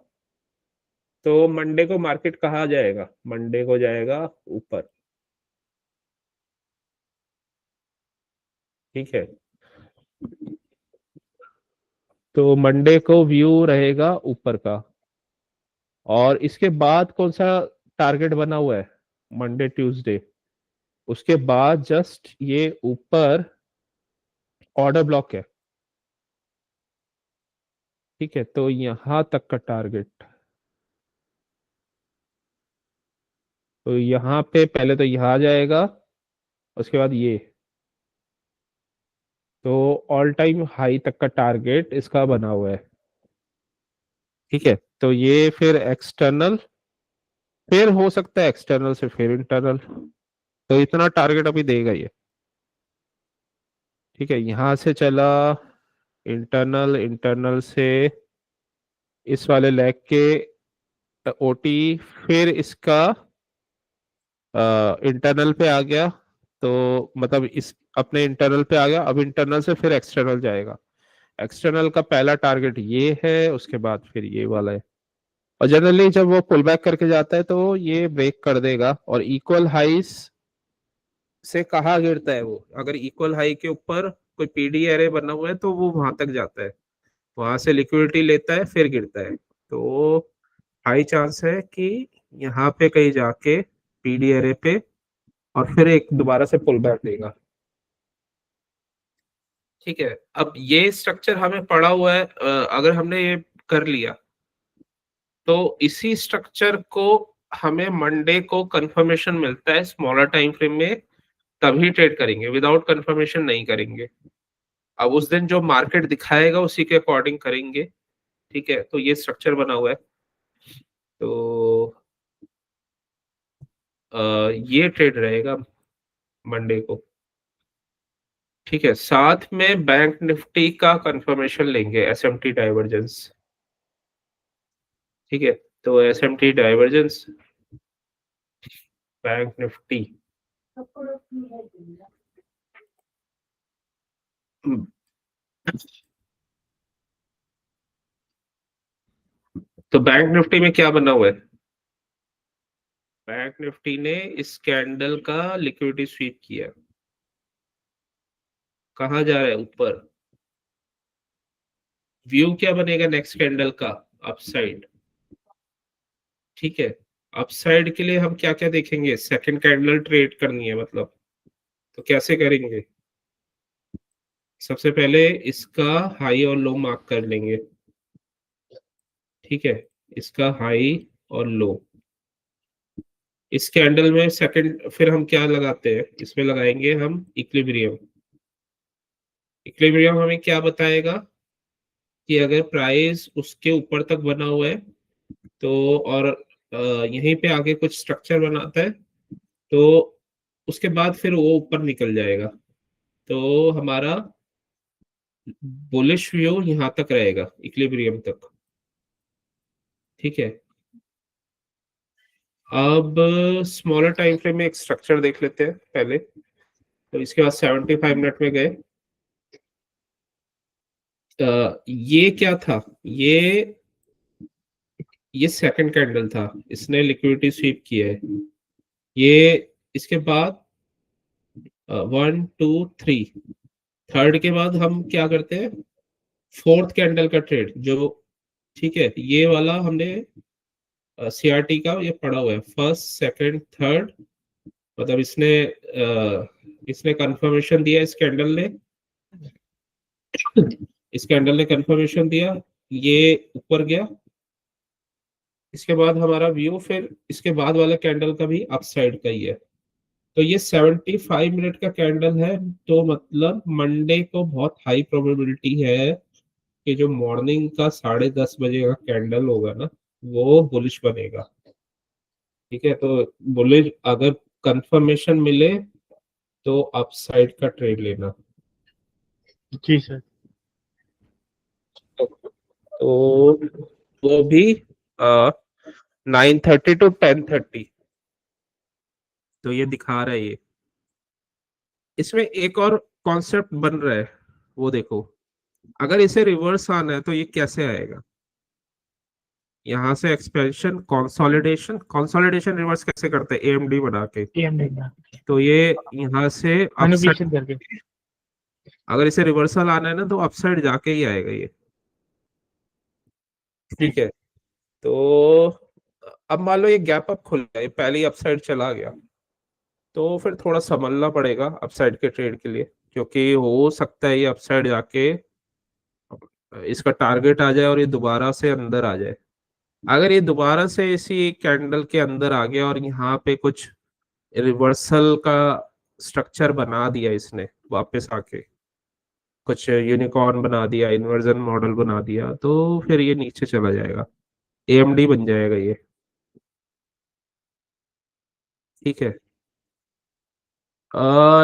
तो मंडे को मार्केट कहाँ जाएगा? मंडे को जाएगा ऊपर। ठीक है, तो मंडे को व्यू रहेगा ऊपर का। और इसके बाद कौन सा टारगेट बना हुआ है? मंडे ट्यूसडे, उसके बाद जस्ट ये ऊपर ऑर्डर ब्लॉक है। ठीक है, तो यहां तक का टारगेट, तो यहाँ पे पहले तो यहाँ आ जाएगा, उसके बाद ये, तो ऑल टाइम हाई तक का टारगेट इसका बना हुआ है। ठीक है, तो ये फिर एक्सटर्नल, फिर हो सकता है एक्सटर्नल से फिर इंटरनल, तो इतना टारगेट अभी देगा ये। ठीक है, यहां से चला इंटरनल, इंटरनल से इस वाले लेग के ओटी, फिर इसका इंटरनल पे आ गया, तो मतलब इस अपने इंटरनल पे आ गया, अब इंटरनल से फिर एक्सटर्नल जाएगा। एक्सटर्नल का पहला टारगेट ये है, उसके बाद फिर ये वाला है। और जनरली जब वो पुल बैक करके जाता है तो ये ब्रेक कर देगा, और इक्वल हाइस से कहाँ गिरता है वो? अगर इक्वल हाई के ऊपर कोई पीडी एरे बना हुआ है तो वो वहां तक जाता है, वहां से लिक्विडिटी लेता है, फिर गिरता है। तो हाई चांस है कि यहाँ पे कहीं जाके पीडी एरे पे, और फिर एक दोबारा से पुल बैक देगा। ठीक है, अब ये स्ट्रक्चर हमें पड़ा हुआ है, अगर हमने ये कर लिया तो इसी स्ट्रक्चर को हमें मंडे को कंफर्मेशन मिलता है स्मॉलर टाइम फ्रेम में, तभी ट्रेड करेंगे, विदाउट कंफर्मेशन नहीं करेंगे। अब उस दिन जो मार्केट दिखाएगा उसी के अकॉर्डिंग करेंगे। ठीक है, तो ये स्ट्रक्चर बना हुआ है। तो ये ट्रेड रहेगा मंडे को। ठीक है, साथ में बैंक निफ्टी का कंफर्मेशन लेंगे, एसएमटी डाइवर्जेंस। ठीक है, तो एसएमटी डाइवर्जेंस, बैंक निफ्टी, तो बैंक निफ्टी में क्या बना हुआ है? बैंक निफ्टी ने इस कैंडल का लिक्विडिटी स्वीप किया। कहाँ जा रहा है? ऊपर। व्यू क्या बनेगा नेक्स्ट कैंडल का? अपसाइड। ठीक है, अपसाइड के लिए हम क्या क्या देखेंगे? सेकंड कैंडल ट्रेड करनी है मतलब, तो कैसे करेंगे? सबसे पहले इसका हाई और लो मार्क कर लेंगे। ठीक है, इसका हाई और लो, इस कैंडल में सेकंड, फिर हम क्या लगाते हैं? इसमें लगाएंगे हम इक्विलिब्रियम। इक्विलिब्रियम हमें क्या बताएगा कि अगर प्राइस उसके ऊपर तक बना हुआ है तो, और यहीं पे आगे कुछ स्ट्रक्चर बनाता है तो उसके बाद फिर वो ऊपर निकल जाएगा, तो हमारा बुलिश व्यू यहाँ तक रहेगा, इक्विलिब्रियम तक। ठीक है, अब स्मॉलर टाइम फ्रेम में एक स्ट्रक्चर देख लेते हैं पहले। तो इसके बाद 75 मिनट में गए। ये क्या था? ये सेकंड कैंडल था, इसने लिक्विडिटी स्वीप किया है। ये इसके बाद 1 2 3, थर्ड के बाद हम क्या करते हैं? फोर्थ कैंडल का ट्रेड जो, ठीक है, ये वाला हमने सीआरटी का ये पढ़ा हुआ है, फर्स्ट सेकंड थर्ड, मतलब इसने कंफर्मेशन दिया, इस कैंडल ने कंफर्मेशन दिया, ये ऊपर गया। इसके बाद हमारा व्यू फिर इसके बाद वाला कैंडल का भी अपसाइड का ही है। तो ये 75 मिनट का कैंडल है, तो मतलब मंडे को बहुत हाई प्रोबेबिलिटी है कि जो मॉर्निंग का 10:30 बजे का कैंडल होगा ना, वो बुलिश बनेगा। ठीक है, तो बुलिश अगर कंफर्मेशन मिले तो अपसाइड का ट्रेड लेना। जी सर। तो वो भी 9:30 to 10:30, तो ये दिखा रहा है ये। इसमें एक और कॉन्सेप्ट बन रहा है, वो देखो, अगर इसे रिवर्स आना है तो ये कैसे आएगा? यहाँ से एक्सपेंशन, कंसोलिडेशन, कंसोलिडेशन रिवर्स कैसे करते हैं? एएमडी बना के। एम नहीं, तो ये यहाँ से अपसाइड, मैनिपुलेशन करके। अगर इसे रिवर्सल आना है ना तो अपसाइड जाके ही आएगा ये। ठीक है, तो अब मान लो ये गैप अप खुल गया, ये पहले ही अपसाइड चला गया, तो फिर थोड़ा संभलना पड़ेगा अपसाइड के ट्रेड के लिए, क्योंकि हो सकता है ये अपसाइड जाके इसका टारगेट आ जाए और ये दोबारा से अंदर आ जाए। अगर ये दोबारा से इसी कैंडल के अंदर आ गया और यहाँ पे कुछ रिवर्सल का स्ट्रक्चर बना दिया इसने वापस आके, कुछ यूनिकॉर्न बना दिया, इन्वर्जन मॉडल बना दिया, तो फिर ये नीचे चला जाएगा, एएमडी बन जाएगा ये। ठीक है,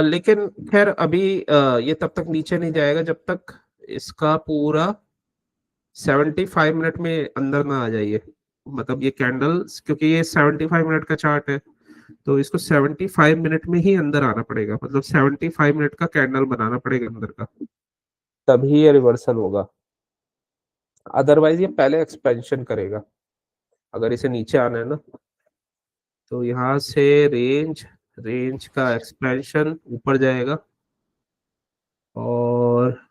लेकिन खैर अभी ये तब तक नीचे नहीं जाएगा जब तक इसका पूरा 75 मिनट में अंदर ना आ जाइए। मतलब ये कैंडल, क्योंकि ये 75 मिनट का चार्ट है, तो इसको 75 मिनट में ही अंदर आना पड़ेगा, मतलब 75 मिनट का कैंडल बनाना पड़ेगा अंदर का, तभी ये रिवर्सल होगा। अदरवाइज ये पहले एक्सपेंशन करेगा। अगर इसे नीचे आना है ना, तो यहाँ से रेंज रेंज का एक्सपेंशन ऊपर जाएगा, और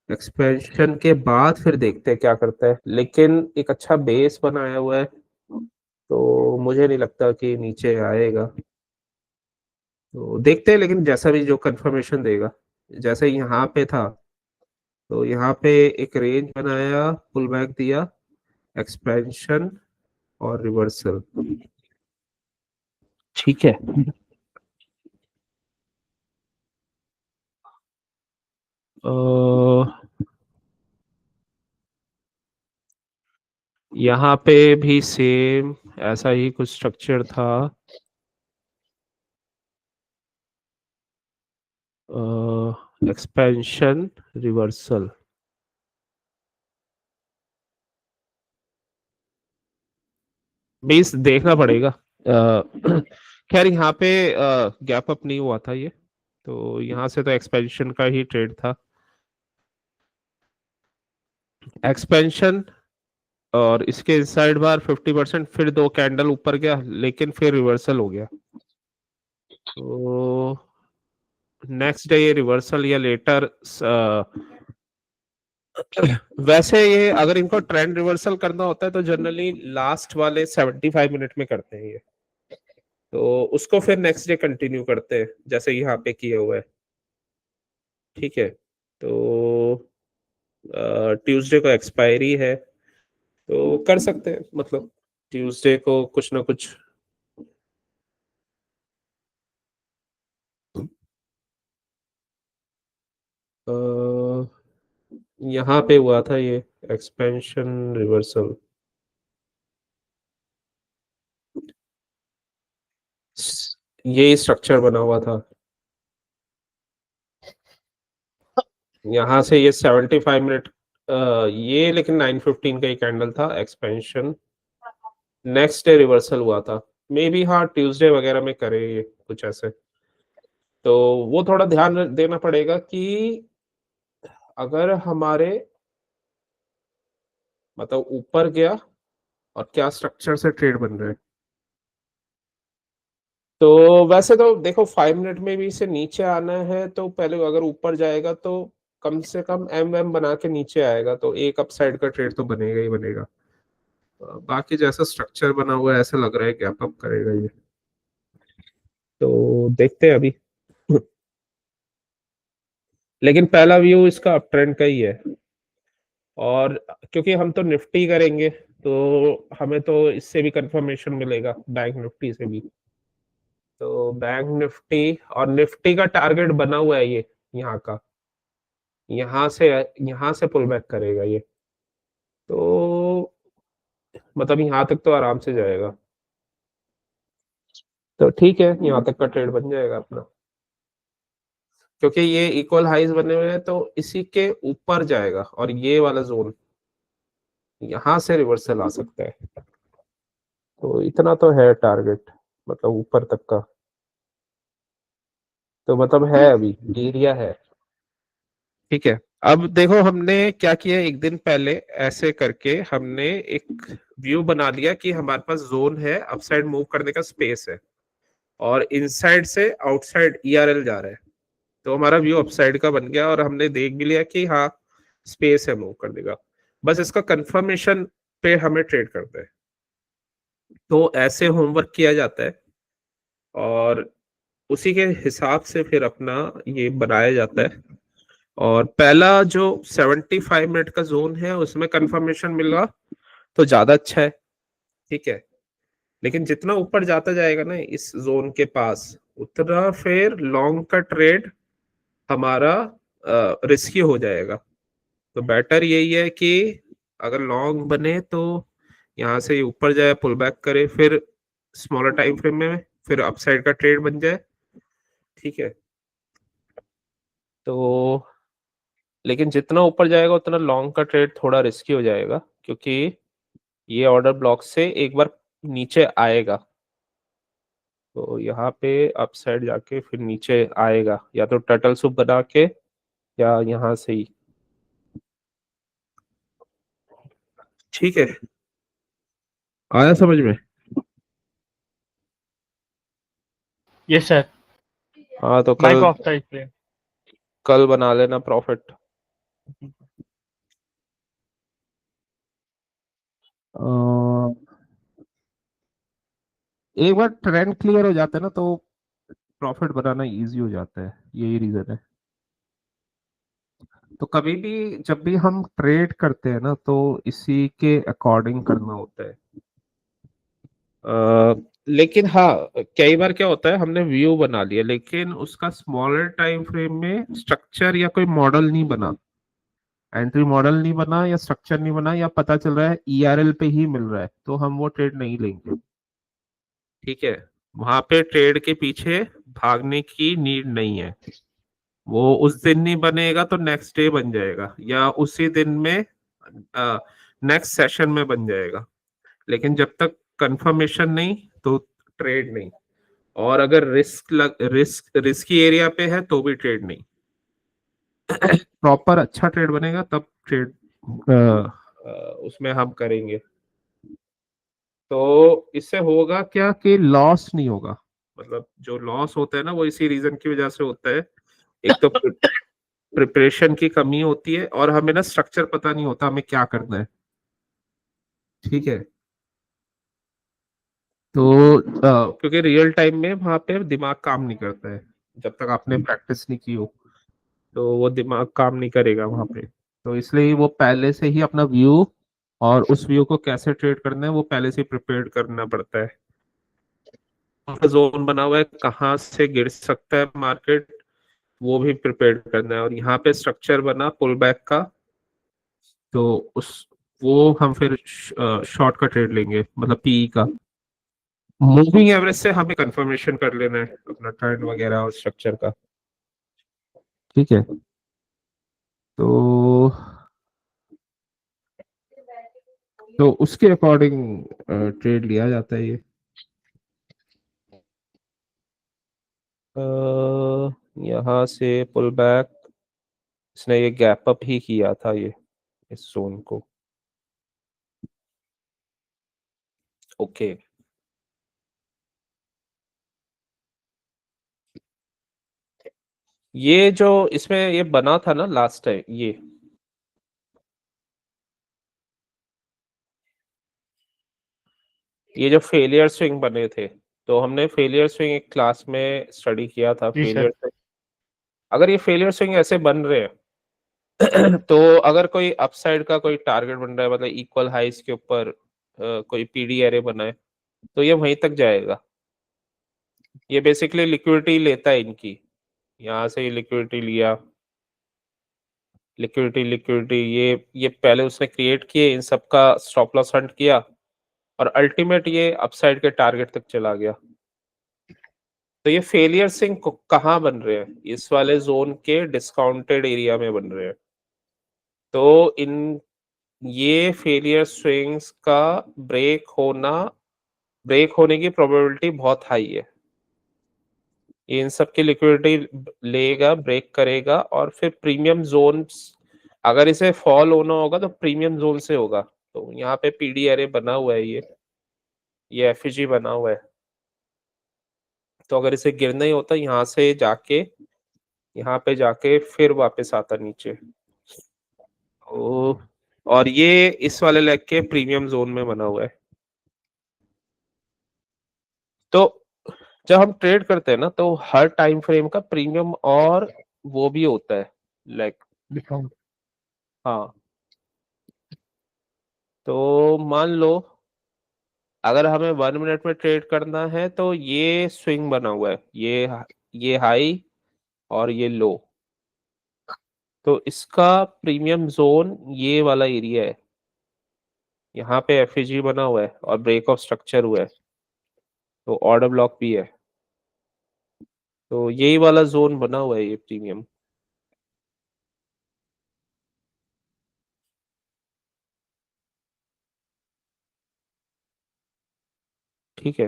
एक्सपेंशन के बाद फिर देखते हैं क्या करता है, लेकिन एक अच्छा बेस बनाया हुआ है, तो मुझे नहीं लगता कि नीचे आएगा। तो देखते हैं, लेकिन जैसा भी जो कंफर्मेशन देगा, जैसे यहाँ पे था, तो यहाँ पे एक रेंज बनाया, पुल बैक दिया, एक्सपेंशन और रिवर्सल। ठीक है, यहाँ पे भी सेम ऐसा ही कुछ स्ट्रक्चर था। एक्सपेंशन रिवर्सल, बेस देखना पड़ेगा। खैर यहाँ पे गैप अप नहीं हुआ था ये, तो यहाँ से तो एक्सपेंशन का ही ट्रेड था। एक्सपेंशन और इसके इनसाइड बार 50%, फिर 2 कैंडल ऊपर गया लेकिन फिर रिवर्सल हो गया। तो नेक्स्ट डे ये रिवर्सल या लेटर, वैसे ये अगर इनको ट्रेंड रिवर्सल करना होता है तो जनरली लास्ट वाले 75 मिनट में करते हैं ये, तो उसको फिर नेक्स्ट डे कंटिन्यू करते हैं जैसे यहाँ पे किए हुए है। ठीक है, तो ट्यूसडे को एक्सपायरी है तो कर सकते हैं, मतलब ट्यूसडे को कुछ ना कुछ। यहाँ पे हुआ था ये एक्सपेंशन रिवर्सल, ये स्ट्रक्चर बना हुआ था। यहाँ से ये 75 मिनट, ये लेकिन 9:15 का ही कैंडल था एक्सपेंशन। नेक्स्ट डे रिवर्सल हुआ था, मे बी हाँ ट्यूसडे वगैरह में करे ये कुछ ऐसे। तो वो थोड़ा ध्यान देना पड़ेगा कि अगर हमारे मतलब ऊपर गया और क्या स्ट्रक्चर से ट्रेड बन रहे हैं। तो वैसे तो देखो 5 मिनट में भी इसे नीचे आना है तो पहले अगर ऊपर जाएगा तो कम से कम एम बना के नीचे आएगा, तो एक अपसाइड का ट्रेड तो बनेगा ही बनेगा। बाकी जैसा स्ट्रक्चर बना हुआ है ऐसा लग रहा है गैप अप करेगा ये, तो देखते हैं अभी। लेकिन पहला व्यू इसका अप ट्रेंड का ही है, और क्योंकि हम तो निफ्टी करेंगे तो हमें तो इससे भी कंफर्मेशन मिलेगा, बैंक निफ्टी से भी। तो बैंक निफ्टी और निफ्टी का टारगेट बना हुआ है ये यहाँ का, यहाँ से पुल बैक करेगा ये, तो मतलब यहाँ तक तो आराम से जाएगा। तो ठीक है, यहाँ तक का ट्रेड बन जाएगा अपना, क्योंकि ये इक्वल हाइज बने हुए हैं तो इसी के ऊपर जाएगा और ये वाला जोन यहाँ से रिवर्सल आ सकता है। तो इतना तो है टारगेट, मतलब ऊपर तक का, तो मतलब है अभी एरिया है। ठीक है, अब देखो हमने क्या किया, एक दिन पहले ऐसे करके हमने एक व्यू बना लिया कि हमारे पास जोन है, अपसाइड मूव करने का स्पेस है, और इनसाइड से आउटसाइड ईआरएल जा रहा है, तो हमारा व्यू अपसाइड का बन गया और हमने देख भी लिया कि हाँ स्पेस है मूव करने का। बस इसका कंफर्मेशन पे हमें ट्रेड करते हैं, तो ऐसे होमवर्क किया जाता है और उसी के हिसाब से फिर अपना ये बनाया जाता है। और पहला जो 75 मिनट का जोन है उसमें कंफर्मेशन मिला तो ज्यादा अच्छा है। ठीक है, लेकिन जितना ऊपर जाता जाएगा ना इस जोन के पास, उतना फिर लॉन्ग का ट्रेड हमारा रिस्की हो जाएगा। तो बेटर यही है कि अगर लॉन्ग बने तो यहाँ से ऊपर जाए, पुल बैक करे, फिर स्मॉलर टाइम फ्रेम में फिर अपसाइड का ट्रेड बन जाए। ठीक है, तो लेकिन जितना ऊपर जाएगा उतना लॉन्ग का ट्रेड थोड़ा रिस्की हो जाएगा, क्योंकि ये ऑर्डर ब्लॉक से एक बार नीचे आएगा, तो यहाँ पे अपसाइड जाके फिर नीचे आएगा, या तो टर्टल सूप बना के या यहाँ से ही। ठीक है, आया समझ में? यस सर, हाँ तो माइक ऑफ था इसलिए। कल बना लेना प्रॉफिट। एक बार ट्रेंड क्लियर हो जाता है ना तो प्रॉफिट बनाना इजी हो जाता है, यही रीजन है। तो कभी भी जब भी हम ट्रेड करते हैं ना तो इसी के अकॉर्डिंग करना होता है। लेकिन हाँ कई बार क्या होता है, हमने व्यू बना लिया लेकिन उसका स्मॉलर टाइम फ्रेम में स्ट्रक्चर या कोई मॉडल नहीं बना, एंट्री मॉडल नहीं बना या स्ट्रक्चर नहीं बना या पता चल रहा है ERL पे ही मिल रहा है, तो हम वो ट्रेड नहीं लेंगे। ठीक है, वहां पे ट्रेड के पीछे भागने की नीड नहीं है। वो उस दिन नहीं बनेगा तो नेक्स्ट डे बन जाएगा, या उसी दिन में नेक्स्ट सेशन में बन जाएगा, लेकिन जब तक कंफर्मेशन नहीं तो ट्रेड नहीं। और अगर रिस्की एरिया पे है तो भी ट्रेड नहीं। प्रॉपर अच्छा ट्रेड बनेगा तब ट्रेड उसमें हम करेंगे। तो इससे होगा क्या कि लॉस नहीं होगा। मतलब जो लॉस होता है ना, वो इसी रीजन की वजह से होता है। एक तो प्रिपरेशन की कमी होती है, और हमें ना स्ट्रक्चर पता नहीं होता हमें क्या करना है। ठीक है, तो क्योंकि रियल टाइम में वहां पे दिमाग काम नहीं करता है, जब तक आपने प्रैक्टिस नहीं की हो तो वो दिमाग काम नहीं करेगा वहां पे। तो इसलिए वो पहले से ही अपना व्यू, और उस व्यू को कैसे ट्रेड करना है वो पहले से प्रिपेयर करना पड़ता है। जोन बना हुआ है, कहाँ से गिर सकता है मार्केट, वो भी प्रिपेयर करना है। और यहाँ पे स्ट्रक्चर बना पुल बैक का, तो उस वो हम फिर शॉर्ट का ट्रेड लेंगे, मतलब PE का। मूविंग एवरेज से हमें कंफर्मेशन कर लेना है अपना ट्रेंड वगैरह और स्ट्रक्चर का। ठीक है, तो उसके अकॉर्डिंग ट्रेड लिया जाता है ये। यहाँ से पुल बैक, इसने ये गैप अप ही किया था ये, इस जोन को। ओके, ये जो इसमें ये बना था ना लास्ट टाइम, ये जो फेलियर स्विंग बने थे, तो हमने फेलियर स्विंग एक क्लास में स्टडी किया था। जी फेलियर सर। स्विंग, अगर ये फेलियर स्विंग ऐसे बन रहे हैं तो अगर कोई अपसाइड का कोई टारगेट बन रहा है, मतलब इक्वल हाइस के ऊपर कोई PD एरे बना है, तो ये वहीं तक जाएगा। ये बेसिकली लिक्विडिटी लेता है इनकी, यहाँ से लिक्विडिटी लिया, लिक्विडिटी लिक्विडिटी, ये पहले उसने क्रिएट किए, इन सबका स्टॉप लॉस हंट किया, और अल्टीमेट ये अपसाइड के टारगेट तक चला गया। तो ये फेलियर स्विंग कहाँ बन रहे हैं? इस वाले जोन के डिस्काउंटेड एरिया में बन रहे हैं। तो इन ये फेलियर स्विंग्स का ब्रेक होने की प्रोबेबिलिटी बहुत हाई है। ये इन सब की लिक्विडिटी लेगा, ब्रेक करेगा, और फिर प्रीमियम जोन, अगर इसे फॉल होना होगा तो प्रीमियम जोन से होगा। तो यहाँ पे PD एरे बना हुआ है, ये FEG बना हुआ है। तो अगर इसे गिरना ही होता यहाँ से जाके, यहाँ पे जाके फिर वापस आता नीचे। ओ, और ये इस वाले लेग के प्रीमियम जोन में बना हुआ है। तो जब हम ट्रेड करते हैं ना, तो हर टाइम फ्रेम का प्रीमियम और वो भी होता है लेग। डिस्काउंट। हाँ, तो मान लो अगर हमें 1 मिनट में ट्रेड करना है, तो ये स्विंग बना हुआ है, ये हाई और ये लो। तो इसका प्रीमियम जोन ये वाला एरिया है, यहाँ पे FEG बना हुआ है और ब्रेक ऑफ स्ट्रक्चर हुआ है, तो ऑर्डर ब्लॉक भी है। तो यही वाला जोन बना हुआ है ये प्रीमियम। ठीक है,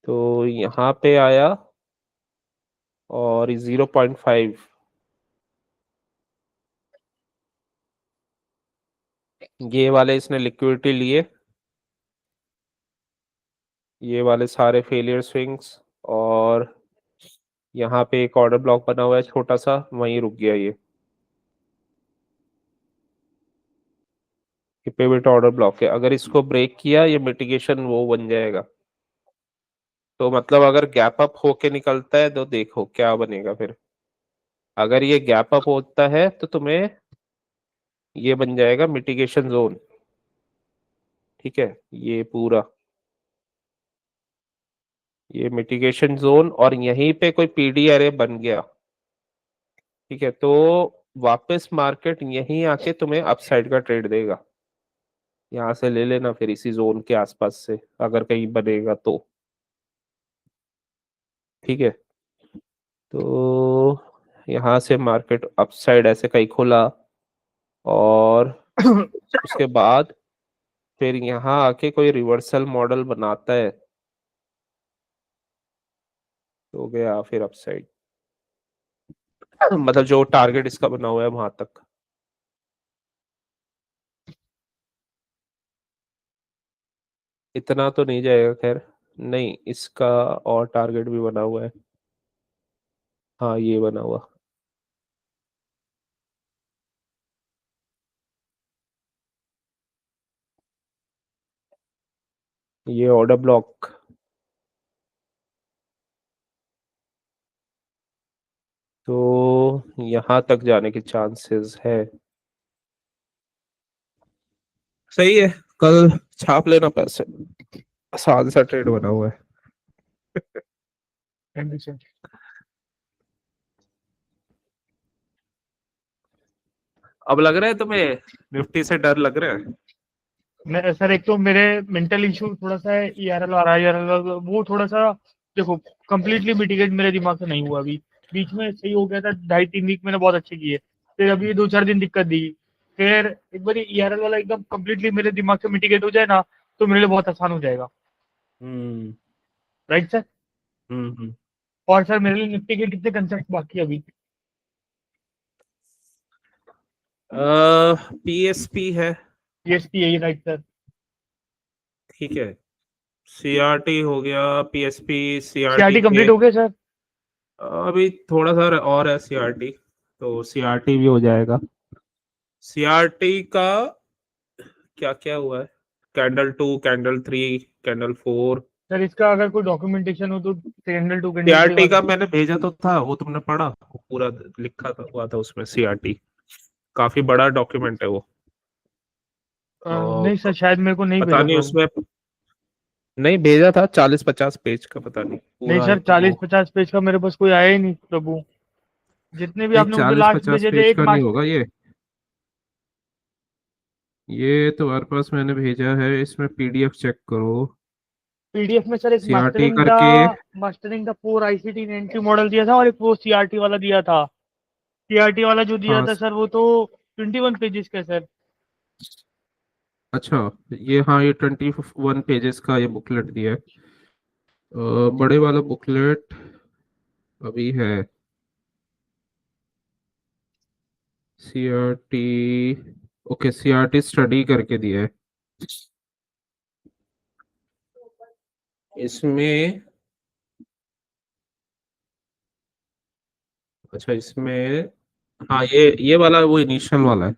तो यहाँ पे आया और 0.5, ये वाले इसने लिक्विडिटी लिए, ये वाले सारे फेलियर स्विंग्स, और यहाँ पे एक ऑर्डर ब्लॉक बना हुआ है छोटा सा, वहीं रुक गया ये पिवट ऑर्डर ब्लॉक है। अगर इसको ब्रेक किया, ये मिटिगेशन वो बन जाएगा। तो मतलब अगर गैप अप होके निकलता है तो देखो क्या बनेगा फिर। अगर ये गैप अप होता है तो तुम्हें ये बन जाएगा मिटिगेशन जोन। ठीक है, ये पूरा ये मिटिगेशन जोन, और यहीं पे कोई PD एरे बन गया। ठीक है, तो वापस मार्केट यहीं आके तुम्हें अपसाइड का ट्रेड देगा। यहाँ से ले लेना फिर इसी जोन के आसपास से अगर कहीं बनेगा तो। ठीक है, तो यहाँ से मार्केट अपसाइड ऐसे कहीं खुला और उसके बाद फिर यहाँ आके कोई रिवर्सल मॉडल बनाता है तो गया फिर अपसाइड, मतलब जो टारगेट इसका बना हुआ है वहां तक। इतना तो नहीं जाएगा खैर, नहीं इसका और टारगेट भी बना हुआ है। हाँ ये बना हुआ, ये ऑर्डर ब्लॉक। तो यहाँ तक जाने के चांसेस है। सही है, कल छाप लेना पैसे, आसान सा ट्रेड बना हुआ है। Thank you sir. अब लग रहा है तुम्हें निफ्टी से डर लग रहा है? मैं सर एक तो मेरे मेंटल इशू थोड़ा सा है, ईआरएल और आईआरएल वो थोड़ा सा, देखो कंप्लीटली मिटिगेट मेरे दिमाग से नहीं हुआ अभी। बीच में सही हो गया था, 2.5-3 वीक मैंने बहुत अच्छे किए, फिर अभी 2-4 दिन दिक्कत दी। फिर एक बार ईआरएल वाला एकदम कंप्लीटली मेरे दिमाग से मिटिगेट हो जाए ना, तो मेरे लिए बहुत आसान हो जाएगा। हम्म राइट सर। हम्म। और सर मेरे लिए निफ्टी के कितने कंसेप्ट बाकी है अभी? पीएसपी है। पीएसपी यही, राइट सर। ठीक है, सीआरटी हो गया, पीएसपी सीआरटी सीआरटी के कंप्लीट हो गया सर? अभी थोड़ा सा और है सीआरटी, तो सीआरटी भी हो जाएगा। सीआरटी का क्या क्या हुआ है, कैंडल 2, कैंडल 3, कैंडल 4। सर इसका अगर कोई डॉक्यूमेंटेशन हो तो कैंडल 2 कैंडल 3 सीआरटी वाला। का मैंने भेजा तो था, वो तुमने पढ़ा, वो पूरा लिखा था हुआ था उसमें सीआरटी, काफी बड़ा डॉक्यूमेंट है वो। नहीं सर, और शायद मेरे को नहीं पता भेजा नहीं था वो। उसमें, नहीं भेजा था 40-50 पेज का, पता नहीं नहीं पूरा सर, एक वो। 40-50 पेज का मेरे पास कोई आया ही नहीं प्रभु। जितने भी नहीं आपने मुझे चालीस लास्ट पचास भेजे थे, पेज एक का नहीं मास्टर। होगा ये तुम्हारे पास मैंने भेजा है, इसमें पीडीएफ चेक करो। पीडीएफ में सर एक सीआरटी करके, mastering the 4 ICT entry model दिया था, और एक वो सीआरटी वाला दिया था। सीआरटी वाला जो दिया हाँ था सर, वो तो 21 पेजेस का है सर। अच्छा, ये हाँ ये 21 पेजेस का ये बुकलेट दिया है। बड़े वाला बुकलेट अभी है, सीआरटी, ओके सीआरटी स्टडी करके दिया है इसमें। अच्छा इसमें, हाँ ये वाला वो इनिशियल वाला है,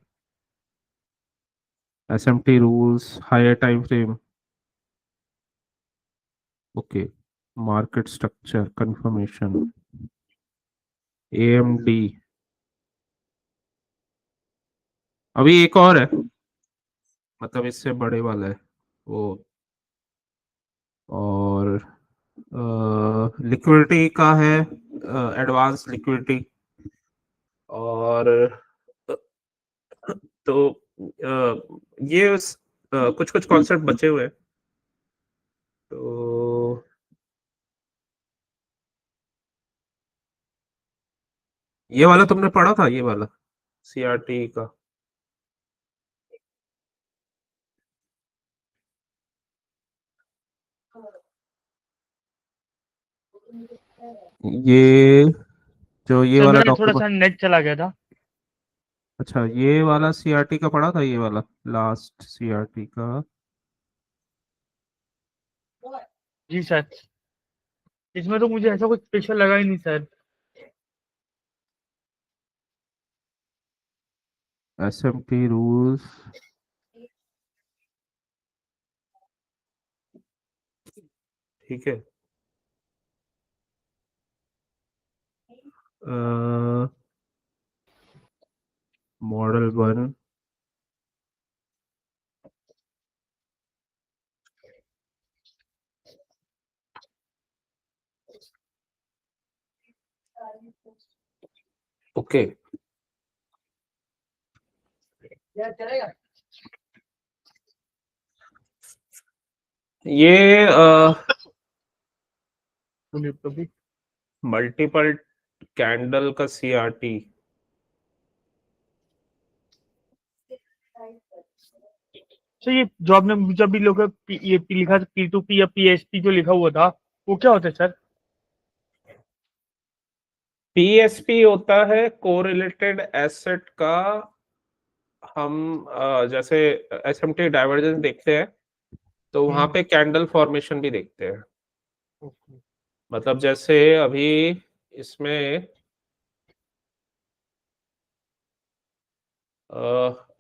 SMT rules, higher time frame, okay, market structure confirmation, AMD. अभी एक और है, मतलब इससे बड़े वाला है वो, और लिक्विडिटी का है, एडवांस लिक्विडिटी, और तो ये कुछ कुछ कॉन्सेप्ट बचे हुए हैं। तो ये वाला तुमने पढ़ा था, ये वाला सीआरटी का? ये जो ये सर वाला मेरा थोड़ा डॉक्यूमेंट, सा नेट चला गया था। अच्छा ये वाला सीआरटी का पढ़ा था, ये वाला लास्ट सीआरटी का? जी सर। इसमें तो मुझे ऐसा कुछ स्पेशल लगा ही नहीं सर। एसएमटी रूल्स, ठीक है, मॉडल 1, ओके। ये बोलिए प्रभु। मल्टीपल कैंडल का सीआरटी, तो ये जो आपने जब भी लोग ये लिखा था P2P या PSP जो लिखा हुआ था वो क्या होता है सर? पीएसपी होता है कोरिलेटेड एसेट का। हम जैसे एसएमटी डाइवर्जेंस देखते हैं तो वहां पे कैंडल फॉर्मेशन भी देखते हैं। मतलब जैसे अभी इसमें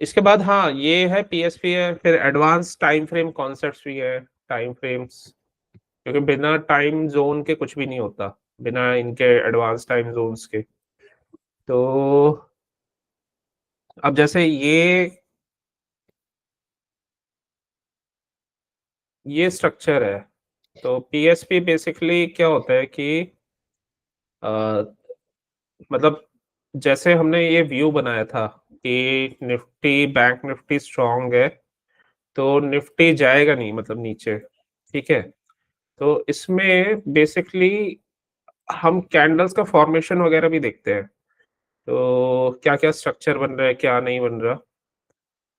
इसके बाद हाँ ये है पीएसपी है, फिर एडवांस टाइम फ्रेम कॉन्सेप्ट्स भी है, टाइम फ्रेम्स, क्योंकि बिना टाइम जोन के कुछ भी नहीं होता, बिना इनके एडवांस टाइम जोन्स के। तो अब जैसे ये स्ट्रक्चर है, तो पीएसपी बेसिकली क्या होता है कि मतलब जैसे हमने ये व्यू बनाया था कि निफ्टी बैंक निफ्टी स्ट्रांग है तो निफ्टी जाएगा नहीं, मतलब नीचे, ठीक है। तो इसमें बेसिकली हम कैंडल्स का फॉर्मेशन वगैरह भी देखते हैं, तो क्या क्या स्ट्रक्चर बन रहा है क्या नहीं बन रहा।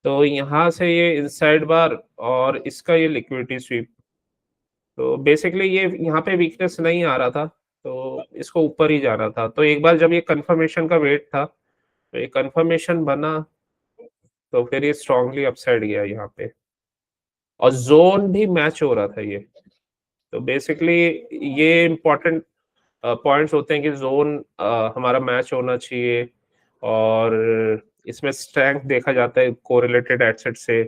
तो यहाँ से ये इनसाइड बार और इसका ये लिक्विडिटी स्वीप, तो बेसिकली ये यहाँ पे वीकनेस नहीं आ रहा था तो इसको ऊपर ही जाना था। तो एक बार जब ये कंफर्मेशन का वेट था तो ये कंफर्मेशन बना तो फिर ये स्ट्रांगली अपसाइड गया यहाँ पे, और जोन भी मैच हो रहा था ये। तो बेसिकली ये इम्पोर्टेंट पॉइंट्स होते हैं कि जोन हमारा मैच होना चाहिए, और इसमें स्ट्रेंथ देखा जाता है कोरिलेटेड एसेट से।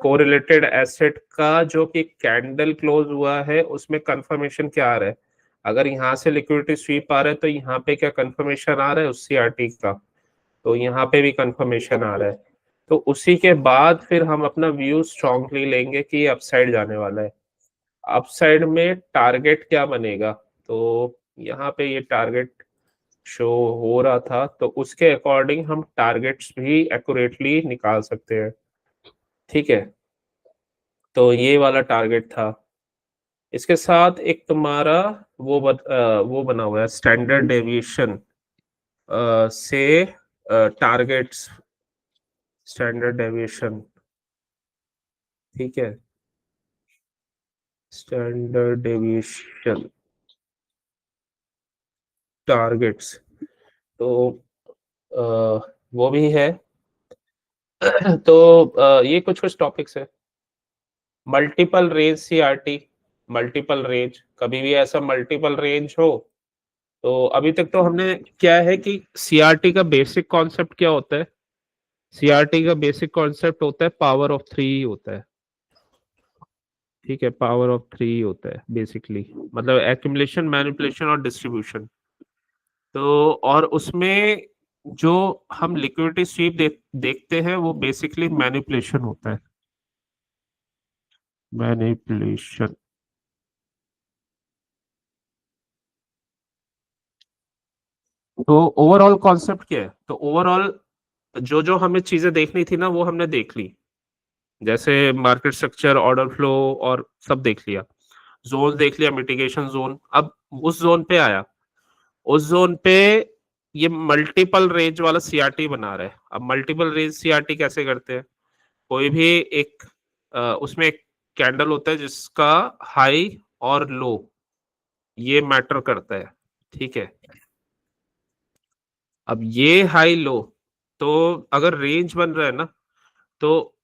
कोरिलेटेड एसेट का जो कि कैंडल क्लोज हुआ है उसमें कंफर्मेशन क्या आ रहा है, अगर यहाँ से लिक्विडिटी स्वीप आ रहा है तो यहाँ पे क्या कंफर्मेशन आ रहा है उस सीआरटी का, तो यहाँ पे भी कंफर्मेशन आ रहा है। तो उसी के बाद फिर हम अपना व्यू स्ट्रांगली लेंगे कि ये अपसाइड जाने वाला है। अपसाइड में टारगेट क्या बनेगा, तो यहाँ पे ये टारगेट शो हो रहा था तो उसके अकॉर्डिंग हम टारगेट्स भी एक्यूरेटली निकाल सकते हैं, ठीक है। तो ये वाला टारगेट था। इसके साथ एक तुम्हारा वो बना हुआ है स्टैंडर्ड डेविएशन से टारगेट्स, स्टैंडर्ड डेविएशन, ठीक है, स्टैंडर्ड डेविएशन टारगेट्स, तो वो भी है। तो ये कुछ कुछ टॉपिक्स है। Multiple range CRT, multiple range, कभी भी ऐसा मल्टीपल रेंज हो तो अभी तक तो हमने क्या है कि सीआरटी का बेसिक कॉन्सेप्ट क्या होता है, सीआरटी का बेसिक कॉन्सेप्ट होता है पावर ऑफ 3 होता है, ठीक है, पावर ऑफ 3 होता है बेसिकली, मतलब एक्यूमुलेशन मैनिपुलेशन और डिस्ट्रीब्यूशन। तो और उसमें जो हम लिक्विडिटी स्वीप देखते हैं वो बेसिकली मैनिपुलेशन होता है, मैनिपुलेशन। तो ओवरऑल कॉन्सेप्ट क्या है, तो ओवरऑल जो जो हमें चीजें देखनी थी ना वो हमने देख ली, जैसे मार्केट स्ट्रक्चर ऑर्डर फ्लो और सब देख लिया, जोन देख लिया, मिटिगेशन जोन। अब उस जोन पे आया, उस जोन पे ये मल्टीपल रेंज वाला सीआरटी बना रहा है। अब मल्टीपल रेंज सीआरटी कैसे करते हैं, कोई भी एक उसमें एक कैंडल होता है जिसका हाई और लो ये मैटर करता है, ठीक है। अब ये हाई लो, तो अगर रेंज बन रहा है ना तो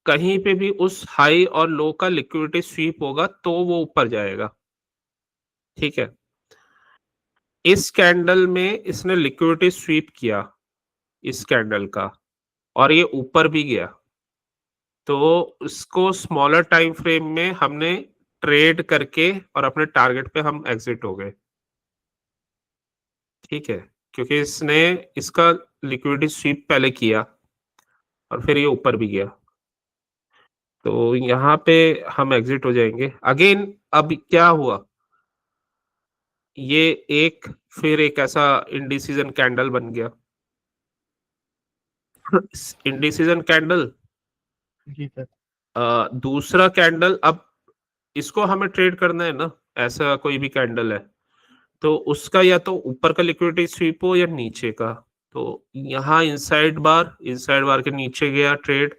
कहीं पे भी उस हाई और लो का लिक्विडिटी स्वीप होगा तो वो ऊपर जाएगा, ठीक है। इस कैंडल में इसने लिक्विडिटी स्वीप किया इस कैंडल का और ये ऊपर भी गया, तो उसको स्मॉलर टाइम फ्रेम में हमने ट्रेड करके और अपने टारगेट पे हम एग्जिट हो गए, ठीक है, क्योंकि इसने इसका लिक्विडिटी स्वीप पहले किया और फिर ये ऊपर भी गया, तो यहाँ पे हम एग्जिट हो जाएंगे। अगेन अब क्या हुआ, ये एक फिर एक ऐसा इंडिसीजन कैंडल बन गया, इंडिसीजन कैंडल, जी सर। दूसरा कैंडल, अब इसको हमें ट्रेड करना है ना, ऐसा कोई भी कैंडल है तो उसका या तो ऊपर का लिक्विडिटी स्वीप हो या नीचे का। तो यहाँ इनसाइड बार के नीचे गया ट्रेड,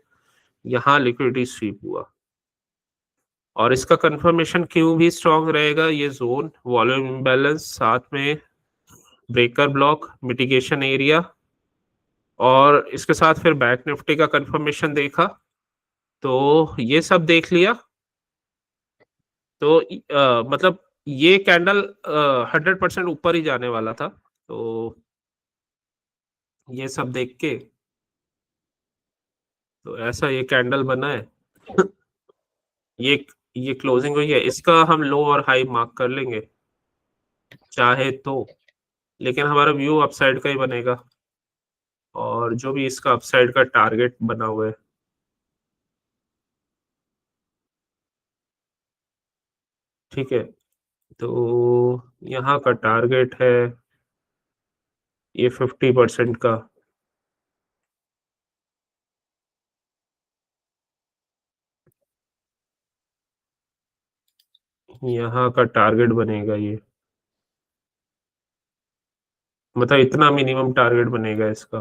यहाँ लिक्विडिटी स्वीप हुआ, और इसका कंफर्मेशन क्यों भी स्ट्रांग रहेगा, ये जोन, वॉल्यूम इम्बैलेंस, साथ में ब्रेकर ब्लॉक, मिटिगेशन एरिया, और इसके साथ फिर बैंक निफ्टी का कंफर्मेशन देखा, तो ये सब देख लिया। तो मतलब ये कैंडल 100% ऊपर ही जाने वाला था, तो ये सब देख के तो ऐसा ये कैंडल बना है। ये क्लोजिंग हुई है, इसका हम लो और हाई मार्क कर लेंगे चाहे तो, लेकिन हमारा व्यू अपसाइड का ही बनेगा, और जो भी इसका अपसाइड का टारगेट बना हुआ है, ठीक है, तो यहाँ का टारगेट है ये 50% का, यहाँ का टारगेट बनेगा ये, मतलब इतना मिनिमम टारगेट बनेगा इसका।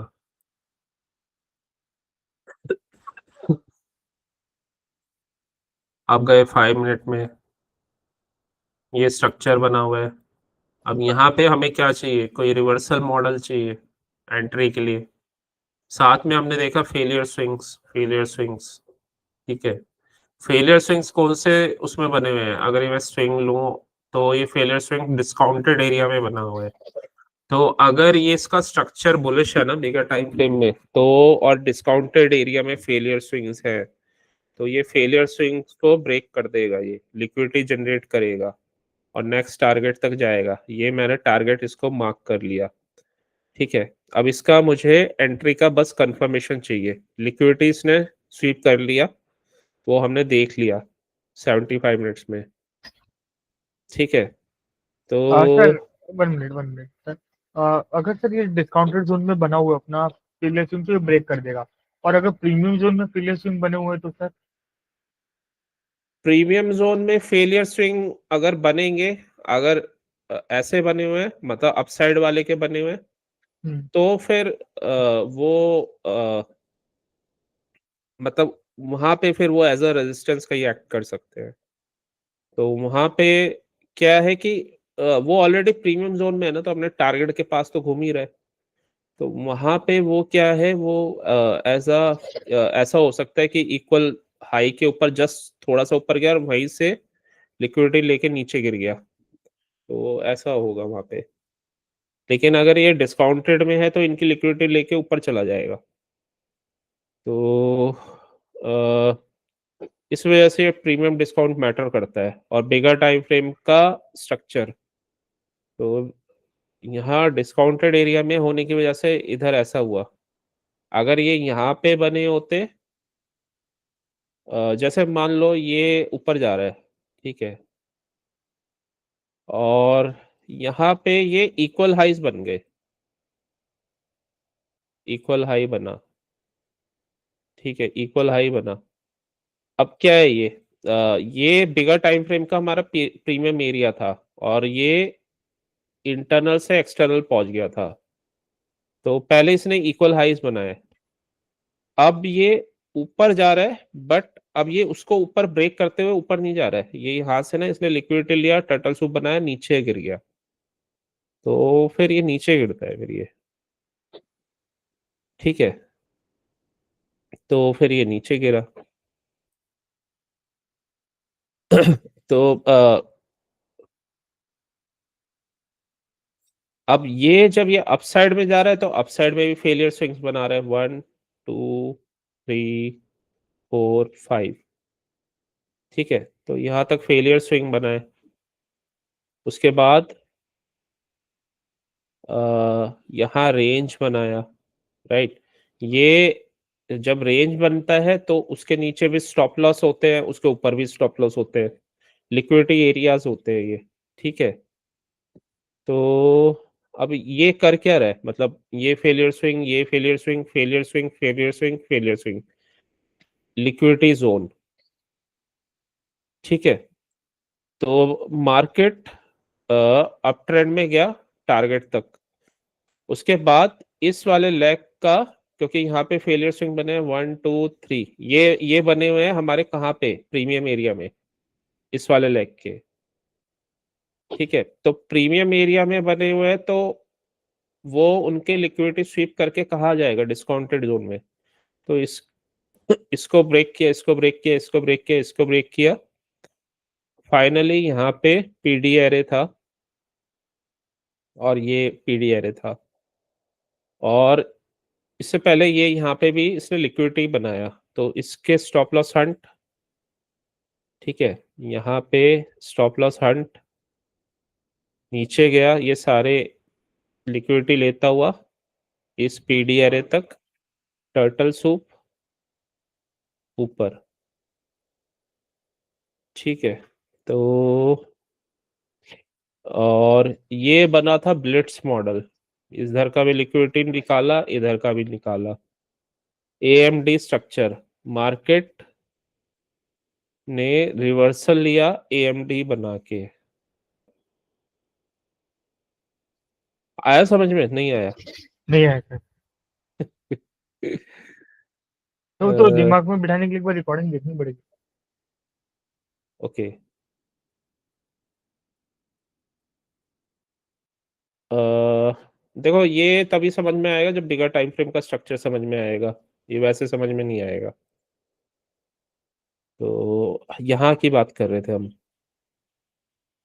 आप गए 5 मिनट में, ये स्ट्रक्चर बना हुआ है। अब यहाँ पे हमें क्या चाहिए, कोई रिवर्सल मॉडल चाहिए एंट्री के लिए, साथ में हमने देखा फेलियर स्विंग्स, ठीक है। फेलियर स्विंग्स कौन से उसमें बने हुए हैं, अगर ये मैं स्विंग लूं तो ये फेलियर स्विंग डिस्काउंटेड एरिया में बना हुआ है, तो अगर ये इसका स्ट्रक्चर बुलिश है ना बिगर टाइम फ्रेम में, तो और डिस्काउंटेड एरिया में फेलियर स्विंग्स है, तो ये फेलियर स्विंग्स को ब्रेक कर देगा, ये लिक्विडिटी जनरेट करेगा और नेक्स्ट टारगेट तक जाएगा। ये मैंने टारगेट इसको मार्क कर लिया, ठीक है। अब इसका मुझे एंट्री का बस कंफर्मेशन चाहिए, लिक्विडिटी इसने स्वीप कर लिया, वो हमने देख लिया 75 मिनट्स में, ठीक है। तो सर 1 मिनट सर। अगर सर ये डिस्काउंटेड जोन में बना हुआ है अपना फेलियर स्विंग, तो ये ब्रेक कर देगा, और अगर प्रीमियम जोन में फेलियर स्विंग बने हुए हैं तो सर? प्रीमियम जोन में फेलियर स्विंग अगर बनेंगे, अगर ऐसे बने हुए हैं, मतलब अपसाइड वाले के बने हुए हैं, हम्म, तो फिर वो मतलब वहां पे फिर वो एज अ रेजिस्टेंस का ही एक्ट कर सकते हैं। तो वहां पे क्या है कि वो ऑलरेडी प्रीमियम जोन में है ना, तो अपने टारगेट के पास तो घूम ही रहे, तो वहां पे वो क्या है, वो एज अ ऐसा हो सकता है कि इक्वल हाई के ऊपर जस्ट थोड़ा सा ऊपर गया और वहीं से लिक्विडिटी लेके नीचे गिर गया, तो ऐसा होगा वहां पे। लेकिन अगर ये डिस्काउंटेड में है तो इनकी लिक्विडिटी लेके ऊपर चला जाएगा, तो इस वजह से प्रीमियम डिस्काउंट मैटर करता है, और बिगर टाइम फ्रेम का स्ट्रक्चर, तो यहाँ डिस्काउंटेड एरिया में होने की वजह से इधर ऐसा हुआ। अगर ये यहाँ पे बने होते, जैसे मान लो ये ऊपर जा रहा है, ठीक है, और यहाँ पे ये इक्वल हाइज बन गए, इक्वल हाई बना, ठीक है, इक्वल हाई बना। अब क्या है ये बिगर टाइम फ्रेम का हमारा प्रीमियम एरिया था, और ये इंटरनल से एक्सटर्नल पहुंच गया था, तो पहले इसने इक्वल हाइज बनाए, अब ये ऊपर जा रहा है, बट अब ये उसको ऊपर ब्रेक करते हुए ऊपर नहीं जा रहा है, ये यहाँ से ना इसने लिक्विडिटी लिया, टर्टल सूप बनाया, नीचे गिर गया, तो फिर ये नीचे गिरता है फिर ये, ठीक है, तो फिर ये नीचे गिरा। तो अब ये जब ये अपसाइड में जा रहा है, तो अपसाइड में भी फेलियर स्विंग्स बना रहा है, 1 2 3 4 5, ठीक है, तो यहाँ तक फेलियर स्विंग बना है। उसके बाद यहाँ रेंज बनाया, राइट, ये जब रेंज बनता है तो उसके नीचे भी स्टॉप लॉस होते हैं, उसके ऊपर भी स्टॉप लॉस होते हैं, लिक्विडिटी एरियाज होते हैं ये, ठीक है। तो अब ये कर क्या रहा है, मतलब ये फेलियर स्विंग, ये failure swing, failure swing, failure swing, failure swing, liquidity zone, ठीक है। तो मार्केट अप ट्रेंड में गया टारगेट तक, उसके बाद इस वाले लेग का, क्योंकि यहाँ पे फेलियर स्विंग बने हैं 1 2 3, ये बने हुए हैं हमारे कहाँ पे, प्रीमियम एरिया में, इस वाले लेग के, ठीक है। तो प्रीमियम एरिया में बने हुए हैं, तो वो उनके लिक्विडिटी स्वीप करके कहाँ जाएगा, डिस्काउंटेड जोन में। तो इसको ब्रेक किया, इसको ब्रेक किया, इसको ब्रेक किया, इसको ब्रेक किया, फाइनली यहाँ पे पीडी एरे था और ये पीडी एरे था, और इससे पहले ये यहाँ पे भी इसने लिक्विडिटी बनाया, तो इसके स्टॉप लॉस हंट, ठीक है, यहाँ पे स्टॉप लॉस हंट, नीचे गया, ये सारे लिक्विडिटी लेता हुआ इस पीडी एरे तक, टर्टल सूप ऊपर, ठीक है। तो और ये बना था ब्लिट्स मॉडल, इधर का भी लिक्विडिटी निकाला, इधर का भी निकाला, एएमडी स्ट्रक्चर, मार्केट ने रिवर्सल लिया एएमडी बना के। आया समझ में, नहीं आया? नहीं आया सर। तो दिमाग में बिठाने के लिए एक बार रिकॉर्डिंग देखनी पड़ेगी। ओके, देखो ये तभी समझ में आएगा जब बिगर टाइम फ्रेम का स्ट्रक्चर समझ में आएगा, ये वैसे समझ में नहीं आएगा। तो यहाँ की बात कर रहे थे हम,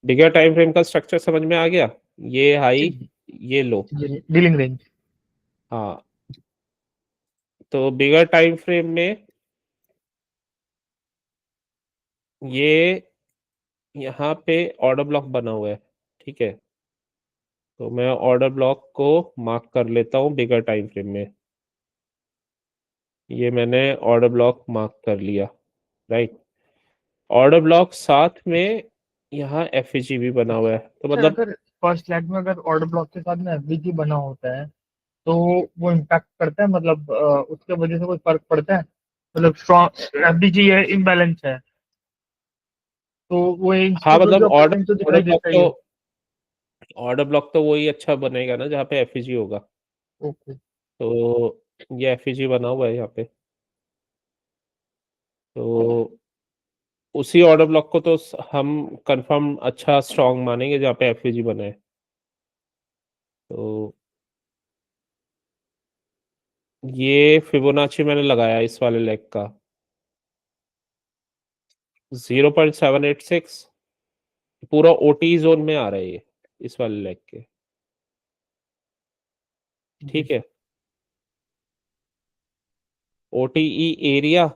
बिगर टाइम फ्रेम का स्ट्रक्चर समझ में आ गया, ये हाई ये लो, डीलिंग रेंज। हाँ। तो बिगर टाइम फ्रेम में ये यहाँ पे ऑर्डर ब्लॉक बना हुआ है, ठीक है। तो मैं ऑर्डर ब्लॉक को मार्क कर लेता हूँ बिगर टाइम फ्रेम में, ये मैंने ऑर्डर ब्लॉक मार्क कर लिया, राइट। ऑर्डर ब्लॉक साथ में यहाँ एफईजी भी बना हुआ है, तो सर मतलब अगर फर्स्ट लेग में अगर ऑर्डर ब्लॉक के साथ में एफबीजी बना होता है तो वो इम्पैक्ट करता है, मतलब उसके वजह से कोई फर्क पड़ता है, मतलब स्ट्रॉन्ग एफबीजी है, इम्बैलेंस है, तो वो हाँ, मतलब इंस्टेबिलिटी ऑफ ऑर्डर ट्रेंड तो ऑर्डर दिखाई ब्लॉक देता ही है। तो ऑर्डर ब्लॉक तो वही अच्छा बनेगा ना जहाँ पे एफईजी होगा, ओके। तो ये एफईजी बना हुआ है यहाँ पे, तो उसी ऑर्डर ब्लॉक को तो हम कंफर्म अच्छा स्ट्रॉन्ग मानेंगे जहाँ पे एफईजी बना है। तो ये फिबोनाची मैंने लगाया इस वाले लेग का 0.786, पूरा ओटी जोन में आ रहा है ये, इस वाले लेग के, ठीक है। ओटीई एरिया,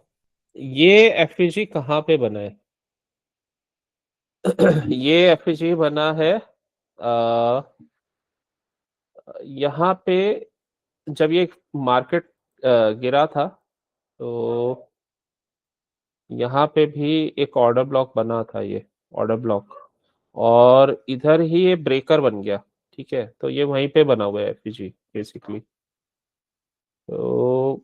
ये एफईजी कहाँ पे बना है? ये एफईजी बना है यहाँ पे, जब ये मार्केट गिरा था, तो यहाँ पे भी एक ऑर्डर ब्लॉक बना था, ये ऑर्डर ब्लॉक, और इधर ही ये ब्रेकर बन गया, ठीक है। तो ये वहीं पे बना हुआ है एफईजी बेसिकली, तो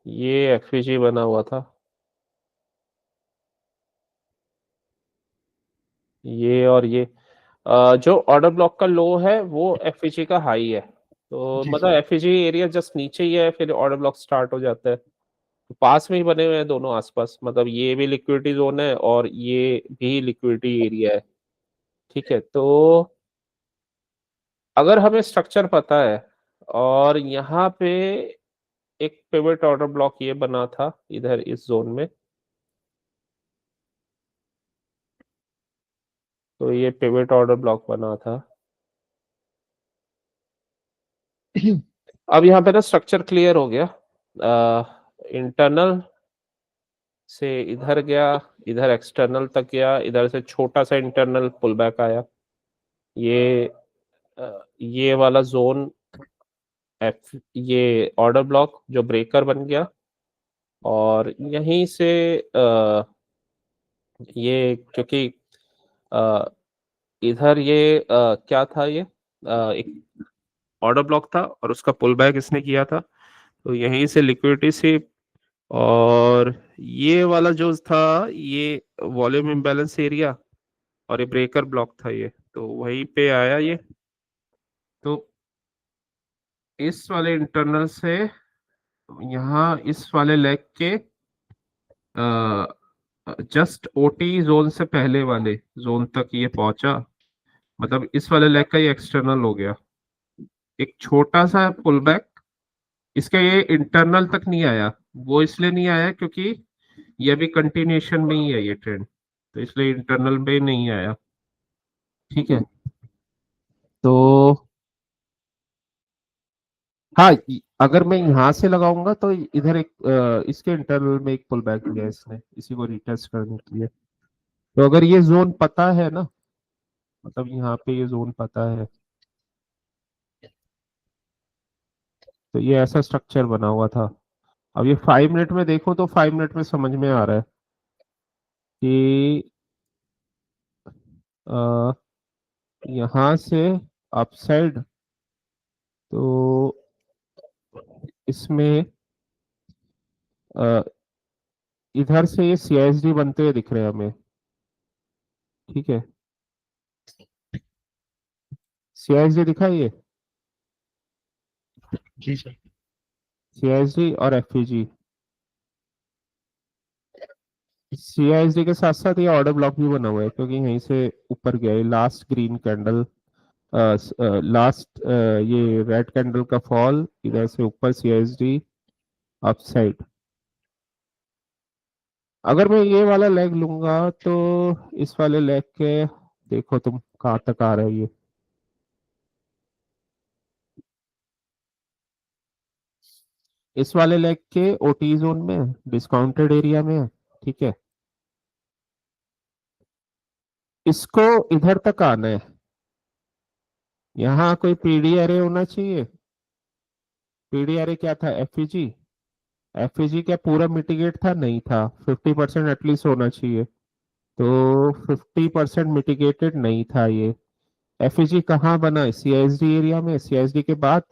ये एफईजी बना हुआ था, ये और ये जो ऑर्डर ब्लॉक का लो है वो एफईजी का हाई है, तो जी मतलब सर। एफईजी एरिया जस्ट नीचे ही है, फिर ऑर्डर ब्लॉक स्टार्ट हो जाता है, तो पास में ही बने हुए हैं दोनों आसपास, मतलब ये भी लिक्विडिटी जोन है और ये भी लिक्विडिटी एरिया है, ठीक है। तो अगर हमें स्ट्रक्चर पता है और यहाँ पे एक पिवट ऑर्डर ब्लॉक ये बना था इधर इस जोन में, तो ये पिवट ऑर्डर ब्लॉक बना था, अब यहाँ पे ना स्ट्रक्चर क्लियर हो गया, इंटरनल से इधर गया, इधर एक्सटर्नल तक गया, इधर से छोटा सा इंटरनल पुल बैक आया, ये ये वाला जोन एफ, ये ऑर्डर ब्लॉक जो ब्रेकर बन गया, और यहीं से ये क्योंकि इधर ये क्या था, ये एक ऑर्डर ब्लॉक था और उसका पुल बैक इसने किया था, तो यहीं से लिक्विडिटी से, और ये वाला जो था ये वॉल्यूम इम्बैलेंस एरिया और ये ब्रेकर ब्लॉक था, ये तो वहीं पे आया ये। तो इस वाले इंटरनल से यहाँ इस वाले लेग के जस्ट ओटी जोन से पहले वाले जोन तक ये पहुंचा, मतलब इस वाले लेग का ये एक्सटर्नल हो गया, एक छोटा सा पुल बैक। इसका ये इंटरनल तक नहीं आया, वो इसलिए नहीं आया क्योंकि ये अभी कंटिन्यूएशन में ही है ये ट्रेंड, तो इसलिए इंटरनल पे नहीं आया। ठीक है, तो हाँ, अगर मैं यहाँ से लगाऊंगा तो इधर एक इसके इंटरनल में एक पुल बैक दिया इसने इसी को रिटेस्ट करने के लिए। तो अगर ये जोन पता है ना, मतलब यहाँ पे ये जोन पता है, तो ये ऐसा स्ट्रक्चर बना हुआ था। अब ये 5 मिनट में देखो तो 5 मिनट में समझ में आ रहा है कि अ, यहाँ से अपसाइड, तो इसमें अ, इधर से ये सीआईएसडी बनते हुए दिख रहे हैं हमें। ठीक है, सीआईएसडी दिखा ये, जी सर। सीआईएसडी और एफईजी। सीआईएसडी के साथ साथ ये ऑर्डर ब्लॉक भी बना हुआ है क्योंकि यहीं से ऊपर गया है लास्ट ग्रीन कैंडल, लास्ट ये रेड कैंडल का फॉल, इधर से ऊपर सीआईएसडी अपसाइड। अगर मैं ये वाला लेग लूंगा तो इस वाले लेग के देखो तुम कहाँ तक आ रहा है ये, इस वाले लेग के ओटी जोन में डिस्काउंटेड एरिया में है। ठीक है, इसको इधर तक आना है, यहाँ कोई पीडी एरे होना चाहिए। पीडी एरे क्या था, एफईजी। एफईजी क्या पूरा मिटिगेट था, नहीं था, 50% एटलीस्ट होना चाहिए, तो 50% मिटिगेटेड नहीं था ये। एफईजी कहाँ बना, सीआईएसडी एरिया में, सीआईएसडी के बाद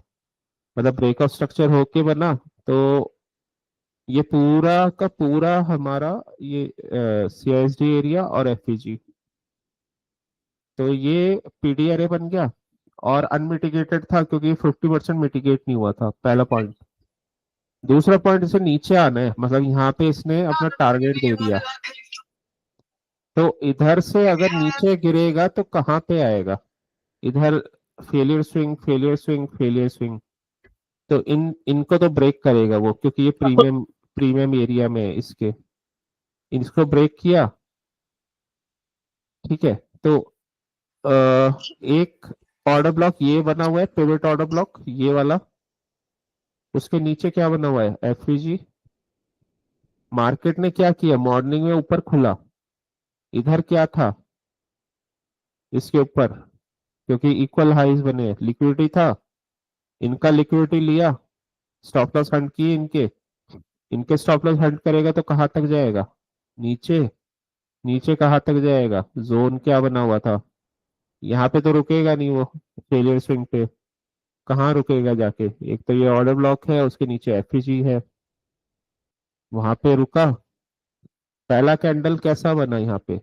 मतलब ब्रेकआउट स्ट्रक्चर होके बना, तो ये पूरा का पूरा हमारा ये सीआईएसडी एरिया और एफईजी, तो ये पीडी एरे बन गया और अनमिटिगेटेड था क्योंकि 50% मिटिगेट नहीं हुआ था, पहला पॉइंट। दूसरा पॉइंट, इसे नीचे आना है, मतलब यहाँ पे इसने अपना टारगेट दे दिया, तो इधर से अगर नीचे गिरेगा तो कहाँ पे आएगा, इधर failure swing, failure swing, failure swing, तो इनको तो ब्रेक करेगा वो क्योंकि ये प्रीमियम प्रीमियम एरिया में है इसके, इसको ब्रेक किया। ठीक है, तो एक ऑर्डर ब्लॉक ये बना हुआ है, पिवट ऑर्डर ब्लॉक ये वाला, उसके नीचे क्या बना हुआ है, एफईजी। मार्केट ने क्या किया, मॉर्निंग में ऊपर खुला, इधर क्या था इसके ऊपर, क्योंकि इक्वल हाइज बने, लिक्विडिटी था, इनका लिक्विडिटी लिया, स्टॉप लॉस हंट किए इनके, इनके स्टॉप लॉस हंट करेगा तो कहाँ तक जाएगा, नीचे। नीचे कहाँ तक जाएगा, जोन क्या बना हुआ था, यहाँ पे तो रुकेगा नहीं वो, फेलियर स्विंग पे कहाँ रुकेगा जाके, एक तो ये ऑर्डर ब्लॉक है, उसके नीचे एफईजी है, वहां पे रुका। पहला कैंडल कैसा बना यहाँ पे,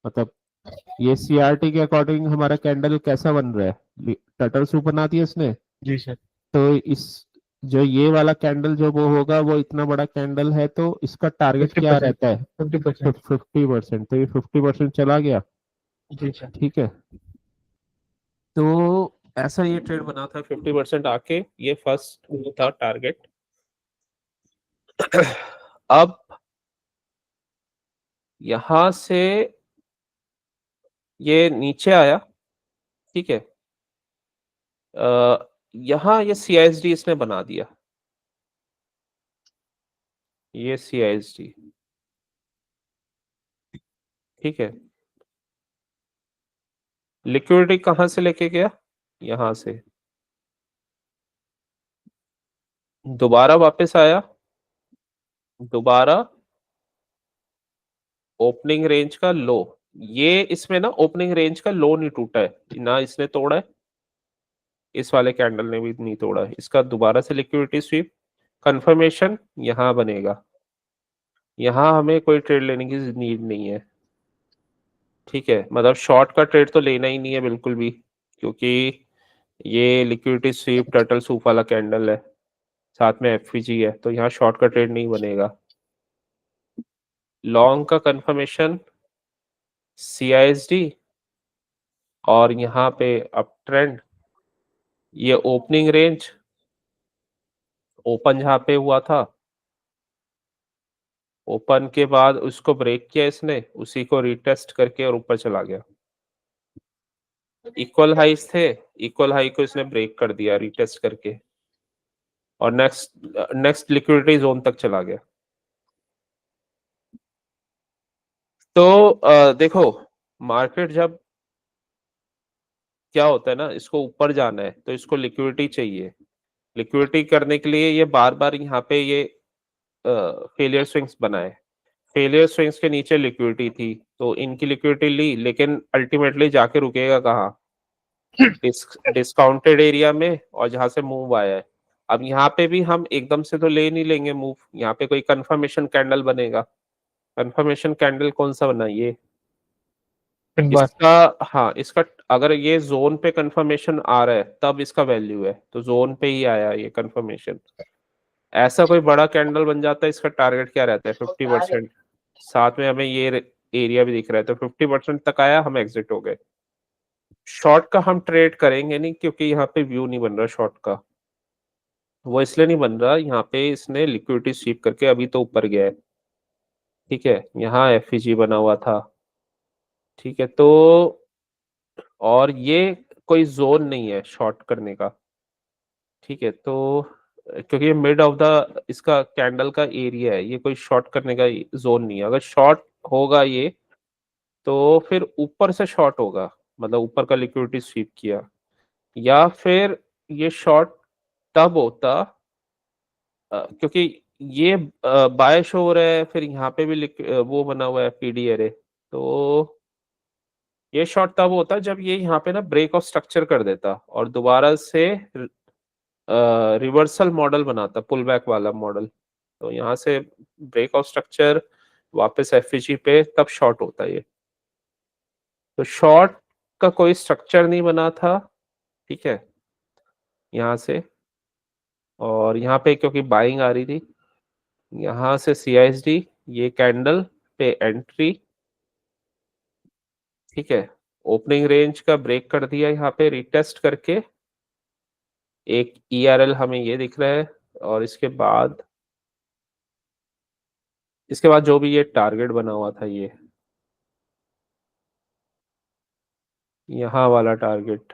मतलब ये सीआरटी के अकॉर्डिंग हमारा कैंडल कैसा बन रहा है, टटर सूप बना दिया इसने। जी सर। तो इस जो ये वाला कैंडल जो वो होगा वो इतना बड़ा कैंडल है, तो इसका टारगेट क्या 50%। रहता है, 50%। 50%, तो ये 50% चला गया। जी सर। ठीक है, तो ऐसा ये ट्रेड बना था, 50% आके ये फर्स्ट वो था टारगेट। अब यहां से ये नीचे आया। ठीक है, यहाँ ये सीआईएसडी इसने बना दिया, ये सीआईएसडी। ठीक है, लिक्विडिटी कहां से लेके गया, यहां से दोबारा वापस आया, दोबारा ओपनिंग रेंज का लो, ये इसमें ना ओपनिंग रेंज का लो नहीं टूटा है ना, इसने तोड़ा है इस वाले कैंडल ने भी नहीं तोड़ा, इसका दोबारा से लिक्विडिटी स्वीप कंफर्मेशन यहाँ बनेगा, यहाँ हमें कोई ट्रेड लेने की नीड नहीं है, ठीक है। मतलब शॉर्ट का ट्रेड तो लेना ही नहीं है बिल्कुल भी, क्योंकि ये लिक्विडिटी स्वीप टर्टल सूप वाला कैंडल है, साथ में एफवीजी है, तो यहाँ शॉर्ट का ट्रेड नहीं बनेगा। लॉन्ग का कंफर्मेशन CISD और यहाँ पे अप ट्रेंड, ये ओपनिंग रेंज ओपन जहाँ पे हुआ था, ओपन के बाद उसको ब्रेक किया इसने, उसी को रिटेस्ट करके और ऊपर चला गया। इक्वल हाइस थे, इक्वल हाई को इसने ब्रेक कर दिया रिटेस्ट करके, और नेक्स्ट लिक्विडिटी जोन तक चला गया। तो देखो मार्केट जब क्या होता है ना, इसको ऊपर जाना है तो इसको लिक्विडिटी चाहिए, लिक्विडिटी करने के लिए ये बार बार यहाँ पे ये फेलियर स्विंग्स बनाए, फेलियर स्विंग्स के नीचे लिक्विडिटी थी, तो इनकी लिक्विडिटी ली, लेकिन अल्टीमेटली जाके रुकेगा कहाँ, डिस्काउंटेड एरिया में, और जहां से मूव आया है। अब यहाँ पे भी हम एकदम से तो ले नहीं लेंगे मूव, यहाँ पे कोई कंफर्मेशन कैंडल बनेगा, कंफर्मेशन कैंडल कौन सा बना, ये पिन बार। इसका, हाँ इसका अगर ये जोन पे कंफर्मेशन आ रहा है तब इसका वैल्यू है, तो जोन पे ही आया ये कंफर्मेशन। ऐसा कोई बड़ा कैंडल बन जाता है, इसका टारगेट क्या रहता है 50%, साथ में हमें ये एरिया भी दिख रहा है, तो 50% तक आया, हम एग्जिट हो गए। शॉर्ट का हम ट्रेड करेंगे नहीं, क्योंकि यहाँ पे व्यू नहीं बन रहा शॉर्ट का, वो इसलिए नहीं बन रहा, यहाँ पे इसने लिक्विडिटी स्वीप करके अभी तो ऊपर गया है, ठीक है, यहाँ एफईजी बना हुआ था, ठीक है। तो और ये कोई जोन नहीं है शॉर्ट करने का, ठीक है। तो क्योंकि ये मिड ऑफ द इसका कैंडल का एरिया है, ये कोई शॉर्ट करने का जोन नहीं है, अगर शॉर्ट होगा ये तो फिर ऊपर से शॉर्ट होगा, मतलब ऊपर का लिक्विडिटी स्वीप किया, या फिर ये शॉर्ट तब होता क्योंकि ये बाय शो हो रहा है, फिर यहाँ पे भी वो बना हुआ है PD एरे, तो ये शॉर्ट तब होता जब ये यहाँ पे ना ब्रेक ऑफ स्ट्रक्चर कर देता और दोबारा से रिवर्सल मॉडल बनाता, पुल बैक वाला मॉडल, तो यहाँ से ब्रेक ऑफ स्ट्रक्चर वापस एफईजी पे, तब शॉर्ट होता है ये। तो शॉर्ट का कोई स्ट्रक्चर नहीं बना था, ठीक है, यहाँ से, और यहाँ पे क्योंकि बाइंग आ रही थी, यहाँ से CISD ये कैंडल पे एंट्री, ठीक है, ओपनिंग रेंज का ब्रेक कर दिया यहाँ पे रिटेस्ट करके, एक ERL हमें ये दिख रहा है, और इसके बाद जो भी ये टारगेट बना हुआ था, ये यहाँ वाला टारगेट,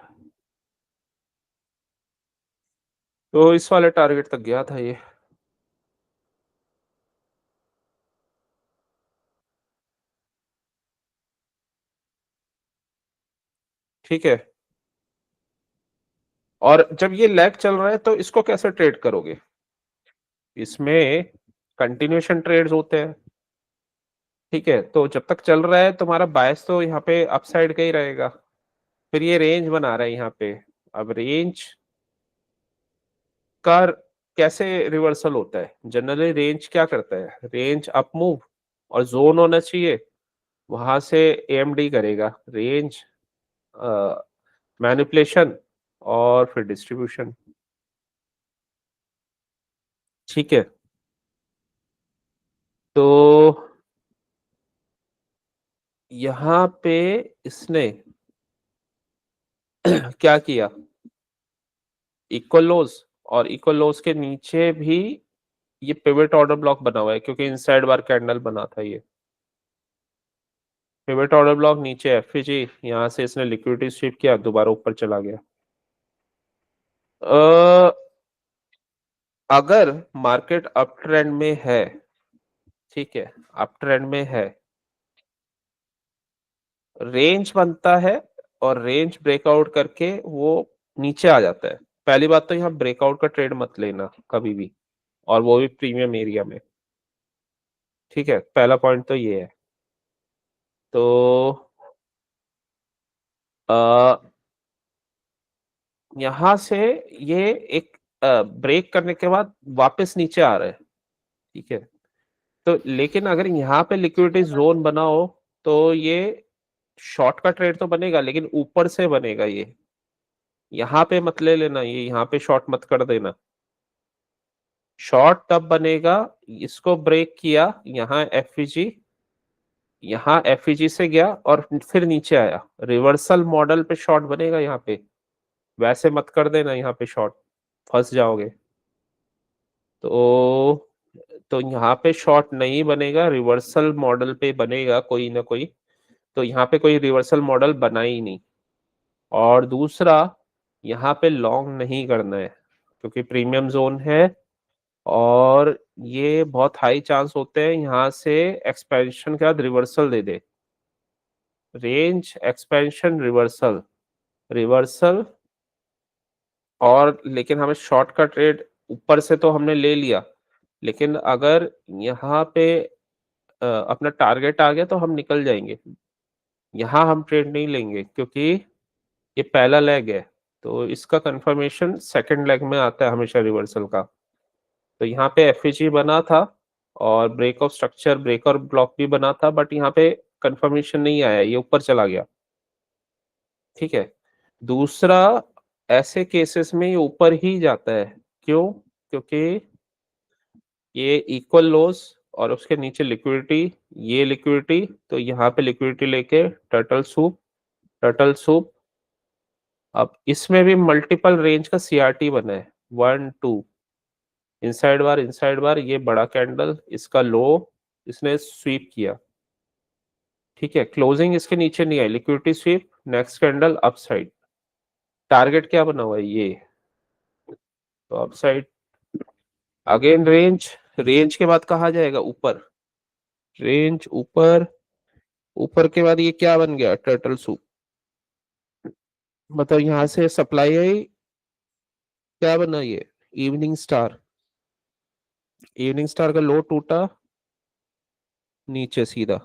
तो इस वाले टारगेट तक गया था ये, ठीक है। और जब ये लैग चल रहा है तो इसको कैसे ट्रेड करोगे, इसमें कंटिन्यूएशन ट्रेड्स होते हैं, ठीक है। तो जब तक चल रहा है तुम्हारा बायस तो यहाँ पे अपसाइड का ही रहेगा, फिर ये रेंज बना रहा है यहाँ पे, अब रेंज का कैसे रिवर्सल होता है, जनरली रेंज क्या करता है, रेंज अप मूव और जोन होना चाहिए, वहां से AMD करेगा रेंज मैनिपुलेशन और फिर डिस्ट्रीब्यूशन, ठीक है। तो यहाँ पे इसने क्या किया, इक्वल लोज, और इक्वल लोज के नीचे भी ये पिवट ऑर्डर ब्लॉक बना हुआ है, क्योंकि इनसाइड बार कैंडल बना था ये पिवट ऑर्डर ब्लॉक, नीचे एफईजी, यहाँ से इसने लिक्विडिटी स्वीप किया, दोबारा ऊपर चला गया। अगर मार्केट अप ट्रेंड में है, ठीक है, अप ट्रेंड में है, रेंज बनता है और रेंज ब्रेकआउट करके वो नीचे आ जाता है, पहली बात तो यहाँ ब्रेकआउट का ट्रेड मत लेना कभी भी, और वो भी प्रीमियम एरिया में, ठीक है, पहला पॉइंट तो ये है। तो यहाँ से ये एक ब्रेक करने के बाद वापस नीचे आ रहा है, ठीक है। तो लेकिन अगर यहाँ पे लिक्विडिटी जोन बना हो तो ये शॉर्ट का ट्रेड तो बनेगा, लेकिन ऊपर से बनेगा ये। यहाँ पे मत ले लेना, ये यहाँ पे शॉर्ट मत कर देना। शॉर्ट तब बनेगा, इसको ब्रेक किया, यहाँ एफईजी, यहाँ एफईजी से गया और फिर नीचे आया, रिवर्सल मॉडल पे शॉर्ट बनेगा यहाँ पे। वैसे मत कर देना, यहाँ पे शॉर्ट फंस जाओगे। तो यहाँ पे शॉर्ट नहीं बनेगा, रिवर्सल मॉडल पे बनेगा कोई ना कोई। तो यहाँ पे कोई रिवर्सल मॉडल बना ही नहीं। और दूसरा, यहाँ पे लॉन्ग नहीं करना है क्योंकि प्रीमियम जोन है और ये बहुत हाई चांस होते हैं यहाँ से एक्सपेंशन के बाद रिवर्सल दे दे। Range expansion reversal, reversal. और लेकिन हमें शॉर्ट का ट्रेड ऊपर से तो हमने ले लिया, लेकिन अगर यहाँ पे अपना टारगेट आ गया तो हम निकल जाएंगे। यहाँ हम ट्रेड नहीं लेंगे क्योंकि ये पहला लेग है, तो इसका कंफर्मेशन सेकंड लेग में आता है हमेशा रिवर्सल का। तो यहाँ पे एफईजी बना था और ब्रेक ऑफ स्ट्रक्चर, ब्रेक और ब्लॉक भी बना था, बट यहाँ पे कंफर्मेशन नहीं आया, ये ऊपर चला गया, ठीक है। दूसरा, ऐसे केसेस में ये ऊपर ही जाता है, क्यों? क्योंकि ये इक्वल लॉस और उसके नीचे लिक्विडिटी, ये लिक्विडिटी, तो यहाँ पे लिक्विडिटी लेके टर्टल सूप, टर्टल सूप। अब इसमें भी मल्टीपल रेंज का सीआरटी बना है, 1 2 इनसाइड बार, ये बड़ा कैंडल, इसका लो इसने स्वीप किया, ठीक है। क्लोजिंग इसके नीचे नहीं आई, liquidity sweep, next candle upside. Target क्या बना हुआ है ये, तो अपसाइड। अगेन रेंज, रेंज के बाद कहा जाएगा ऊपर, रेंज ऊपर, ऊपर के बाद ये क्या बन गया, टर्टल सूप। मतलब यहाँ से सप्लाई आई, क्या बना ये, इवनिंग स्टार। इवनिंग स्टार का लो टूटा नीचे सीधा।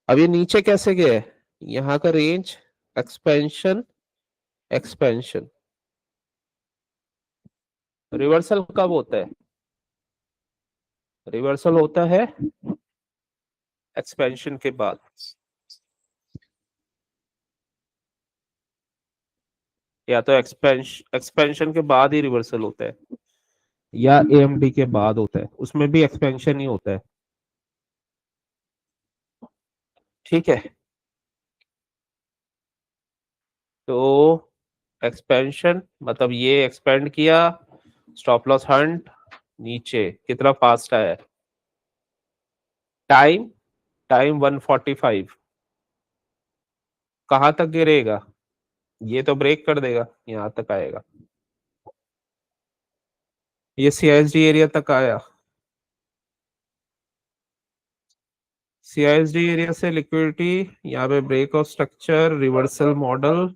अब ये नीचे कैसे गया है, यहाँ का रेंज एक्सपेंशन, एक्सपेंशन। रिवर्सल कब होता है, रिवर्सल होता है एक्सपेंशन के बाद। या तो एक्सपेंशन के बाद ही रिवर्सल होता है, या एएमडी के बाद होता है, उसमें भी एक्सपेंशन ही होता है, ठीक है। तो एक्सपेंशन मतलब ये एक्सपेंड किया, स्टॉप लॉस हंट, नीचे कितना फास्ट आया, टाइम, टाइम 145। कहाँ तक गिरेगा, ये तो ब्रेक कर देगा, यहाँ तक आएगा, ये सीआईएसडी एरिया तक आया। सीआईएसडी एरिया से लिक्विडिटी, यहाँ पे break of structure, reversal model,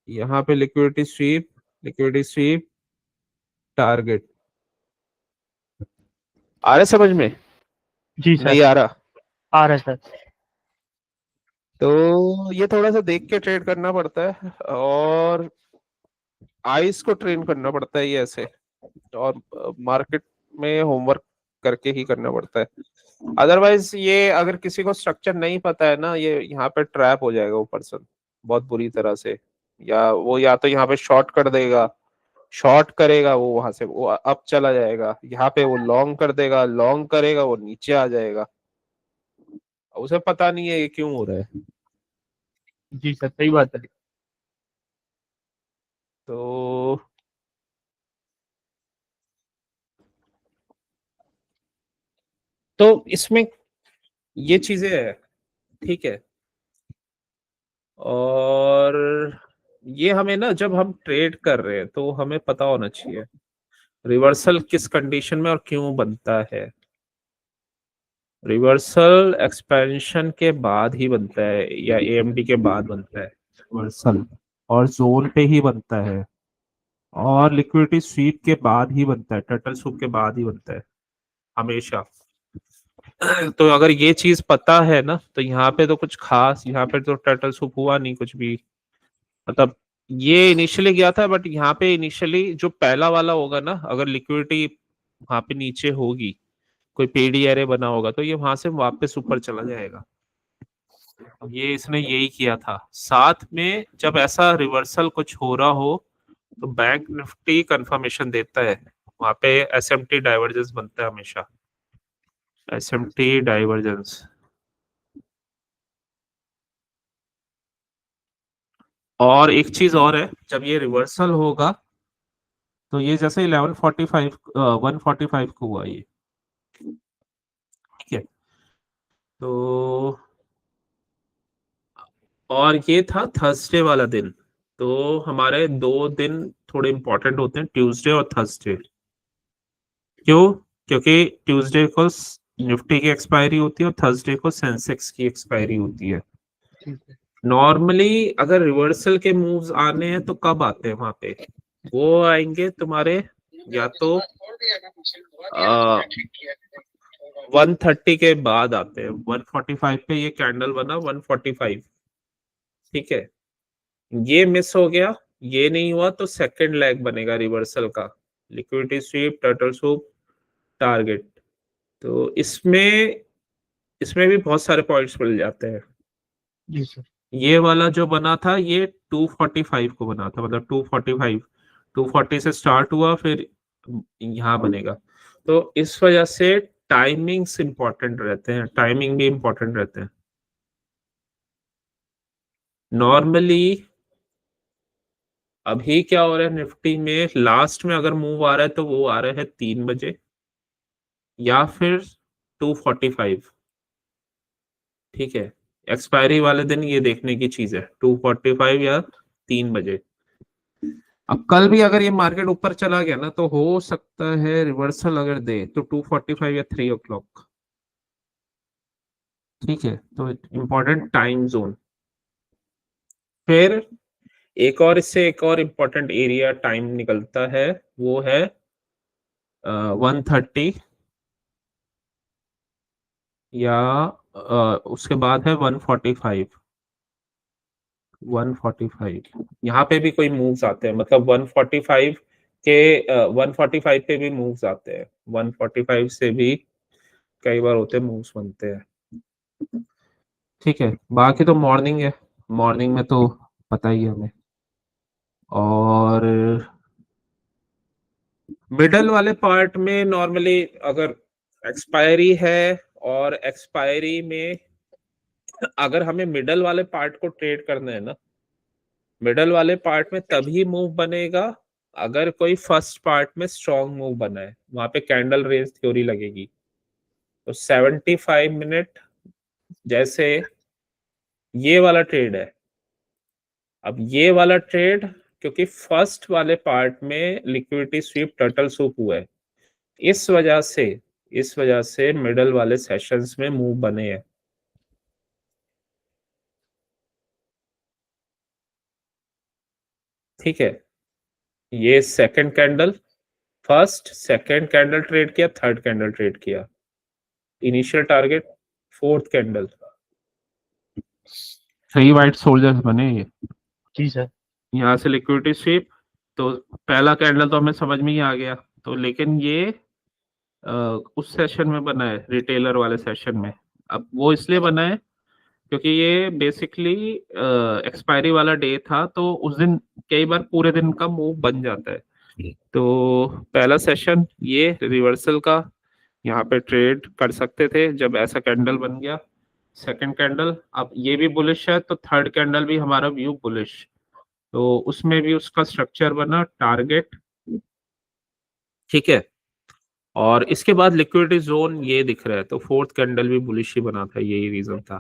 यहाँ पे liquidity sweep, liquidity sweep, target. आ रहा है समझ में, जी नहीं सर, आ रहा? आ रहा है सर। तो ये थोड़ा सा देख के ट्रेड करना पड़ता है और आइस को ट्रेन करना पड़ता है ये ऐसे, और मार्केट में होमवर्क करके ही करना पड़ता है। अदरवाइज ये अगर किसी को स्ट्रक्चर नहीं पता है ना, ये यहाँ पे ट्रैप हो जाएगा वो पर्सन बहुत बुरी तरह से। या वो या तो यहाँ पे शॉर्ट कर देगा, शॉर्ट करेगा वो, वहां से वो अप चला जाएगा, यहाँ पे वो लॉन्ग कर देगा, लॉन्ग करेगा वो नीचे आ जाएगा, उसे पता नहीं है ये क्यों हो रहा है। जी सर, सही बात है। तो इसमें ये चीजें है, ठीक है। और ये हमें ना, जब हम ट्रेड कर रहे हैं तो हमें पता होना चाहिए रिवर्सल किस कंडीशन में और क्यों बनता है। रिवर्सल एक्सपेंशन के बाद ही बनता है या एएमडी के बाद बनता है रिवर्सल, और जोन पे ही बनता है, और लिक्विडिटी स्वीप के बाद ही बनता है, टर्टल सूप के बाद ही बनता है हमेशा। तो अगर ये चीज पता है ना, तो यहाँ पे तो कुछ खास, यहाँ पे तो टर्टल सूप हुआ नहीं कुछ भी, मतलब ये इनिशियली गया था, बट यहाँ पे इनिशियली जो पहला वाला होगा ना, अगर लिक्विडिटी वहां पे नीचे होगी, कोई पेडी एरे बना होगा, तो ये वहां से वापस ऊपर चला जाएगा। ये इसने यही किया था। साथ में जब ऐसा रिवर्सल कुछ हो रहा हो तो बैंक निफ्टी कंफर्मेशन देता है, वहां पे एसएमटी डाइवर्जेंस बनता है हमेशा, एसएमटी डाइवर्जेंस। और एक चीज और है, जब ये रिवर्सल होगा तो ये जैसे 1145 145 को हुआ ये, ठीक है। तो और ये था थर्सडे वाला दिन। तो हमारे 2 दिन थोड़े इंपॉर्टेंट होते हैं, ट्यूसडे और थर्सडे। क्यों? क्योंकि ट्यूसडे को निफ्टी की एक्सपायरी होती है और थर्सडे को सेंसेक्स की एक्सपायरी होती है। ठीक है। नॉर्मली अगर रिवर्सल के मूव्स आने हैं तो कब आते हैं वहां पे? वो आएंगे तुम्हारे या तो 130 के बाद आते हैं। 145 पे ये कैंडल बना, 145, ठीक है। ये मिस हो गया, ये नहीं हुआ, तो सेकंड लेग बनेगा रिवर्सल का, liquidity SVEEP, turtle soup, target. तो इसमें भी बहुत सारे पॉइंट्स मिल जाते हैं। जी सर। ये वाला जो बना था ये 245 को बना था, मतलब 245, 240 से स्टार्ट हुआ, फिर यहाँ बनेगा। तो इस वजह से टाइमिंग्स इंपॉर्टेंट रहते हैं, टाइमिंग भी इंपॉर्टेंट रहते हैं। नॉर्मली अभी क्या हो रहा है निफ्टी में, लास्ट में अगर मूव आ रहा है तो वो आ रहा है 3 बजे या फिर 245, ठीक है। एक्सपायरी वाले दिन ये देखने की चीज है, 245 या 3 बजे। अब कल भी अगर ये मार्केट ऊपर चला गया ना, तो हो सकता है रिवर्सल अगर दे तो 245 या 3 o'clock, ठीक है। तो इम्पोर्टेंट टाइम जोन। फिर इससे एक और इम्पोर्टेंट एरिया टाइम निकलता है, वो है 130, या उसके बाद है 145। 145 यहाँ पे भी कोई मूव्स आते हैं, मतलब 145 के 145 पे भी मूव्स आते हैं, 145 से भी कई बार होते मूव्स बनते हैं, ठीक है। बाकी तो मॉर्निंग है, मॉर्निंग में तो पता ही है हमें। और मिडल वाले पार्ट में नॉर्मली अगर एक्सपायरी है, और एक्सपायरी में अगर हमें मिडल वाले पार्ट को ट्रेड करना है ना, मिडल वाले पार्ट में तभी मूव बनेगा अगर कोई फर्स्ट पार्ट में स्ट्रॉन्ग मूव बना है, वहां पे कैंडल रेंज थ्योरी लगेगी। तो 75 मिनट, जैसे ये वाला ट्रेड है, अब ये वाला ट्रेड क्योंकि फर्स्ट वाले पार्ट में लिक्विडिटी स्वीप टर्टल सूप हुआ है, इस वजह से मिडल वाले सेशंस में मूव बने हैं, ठीक है। ये second candle, first second candle trade किया, थर्ड कैंडल ट्रेड किया, initial target fourth candle, 3 white soldiers बने ये। जी सर। यहाँ से लिक्विडिटी स्वीप, तो पहला कैंडल तो हमें समझ में ही आ गया। तो लेकिन ये उस सेशन में बना है, रिटेलर वाले सेशन में। अब वो इसलिए बना है क्योंकि ये बेसिकली एक्सपायरी वाला डे था, तो उस दिन कई बार पूरे दिन का मूव बन जाता है। तो पहला सेशन ये रिवर्सल का, यहाँ पे ट्रेड कर सकते थे जब ऐसा कैंडल बन गया। सेकंड कैंडल, अब ये भी बुलिश है तो थर्ड कैंडल भी हमारा व्यू बुलिश, तो उसमें भी उसका स्ट्रक्चर बना टारगेट, ठीक है। और इसके बाद लिक्विडिटी जोन ये दिख रहा है, तो फोर्थ कैंडल भी बुलिश ही बना था, यही रीजन था।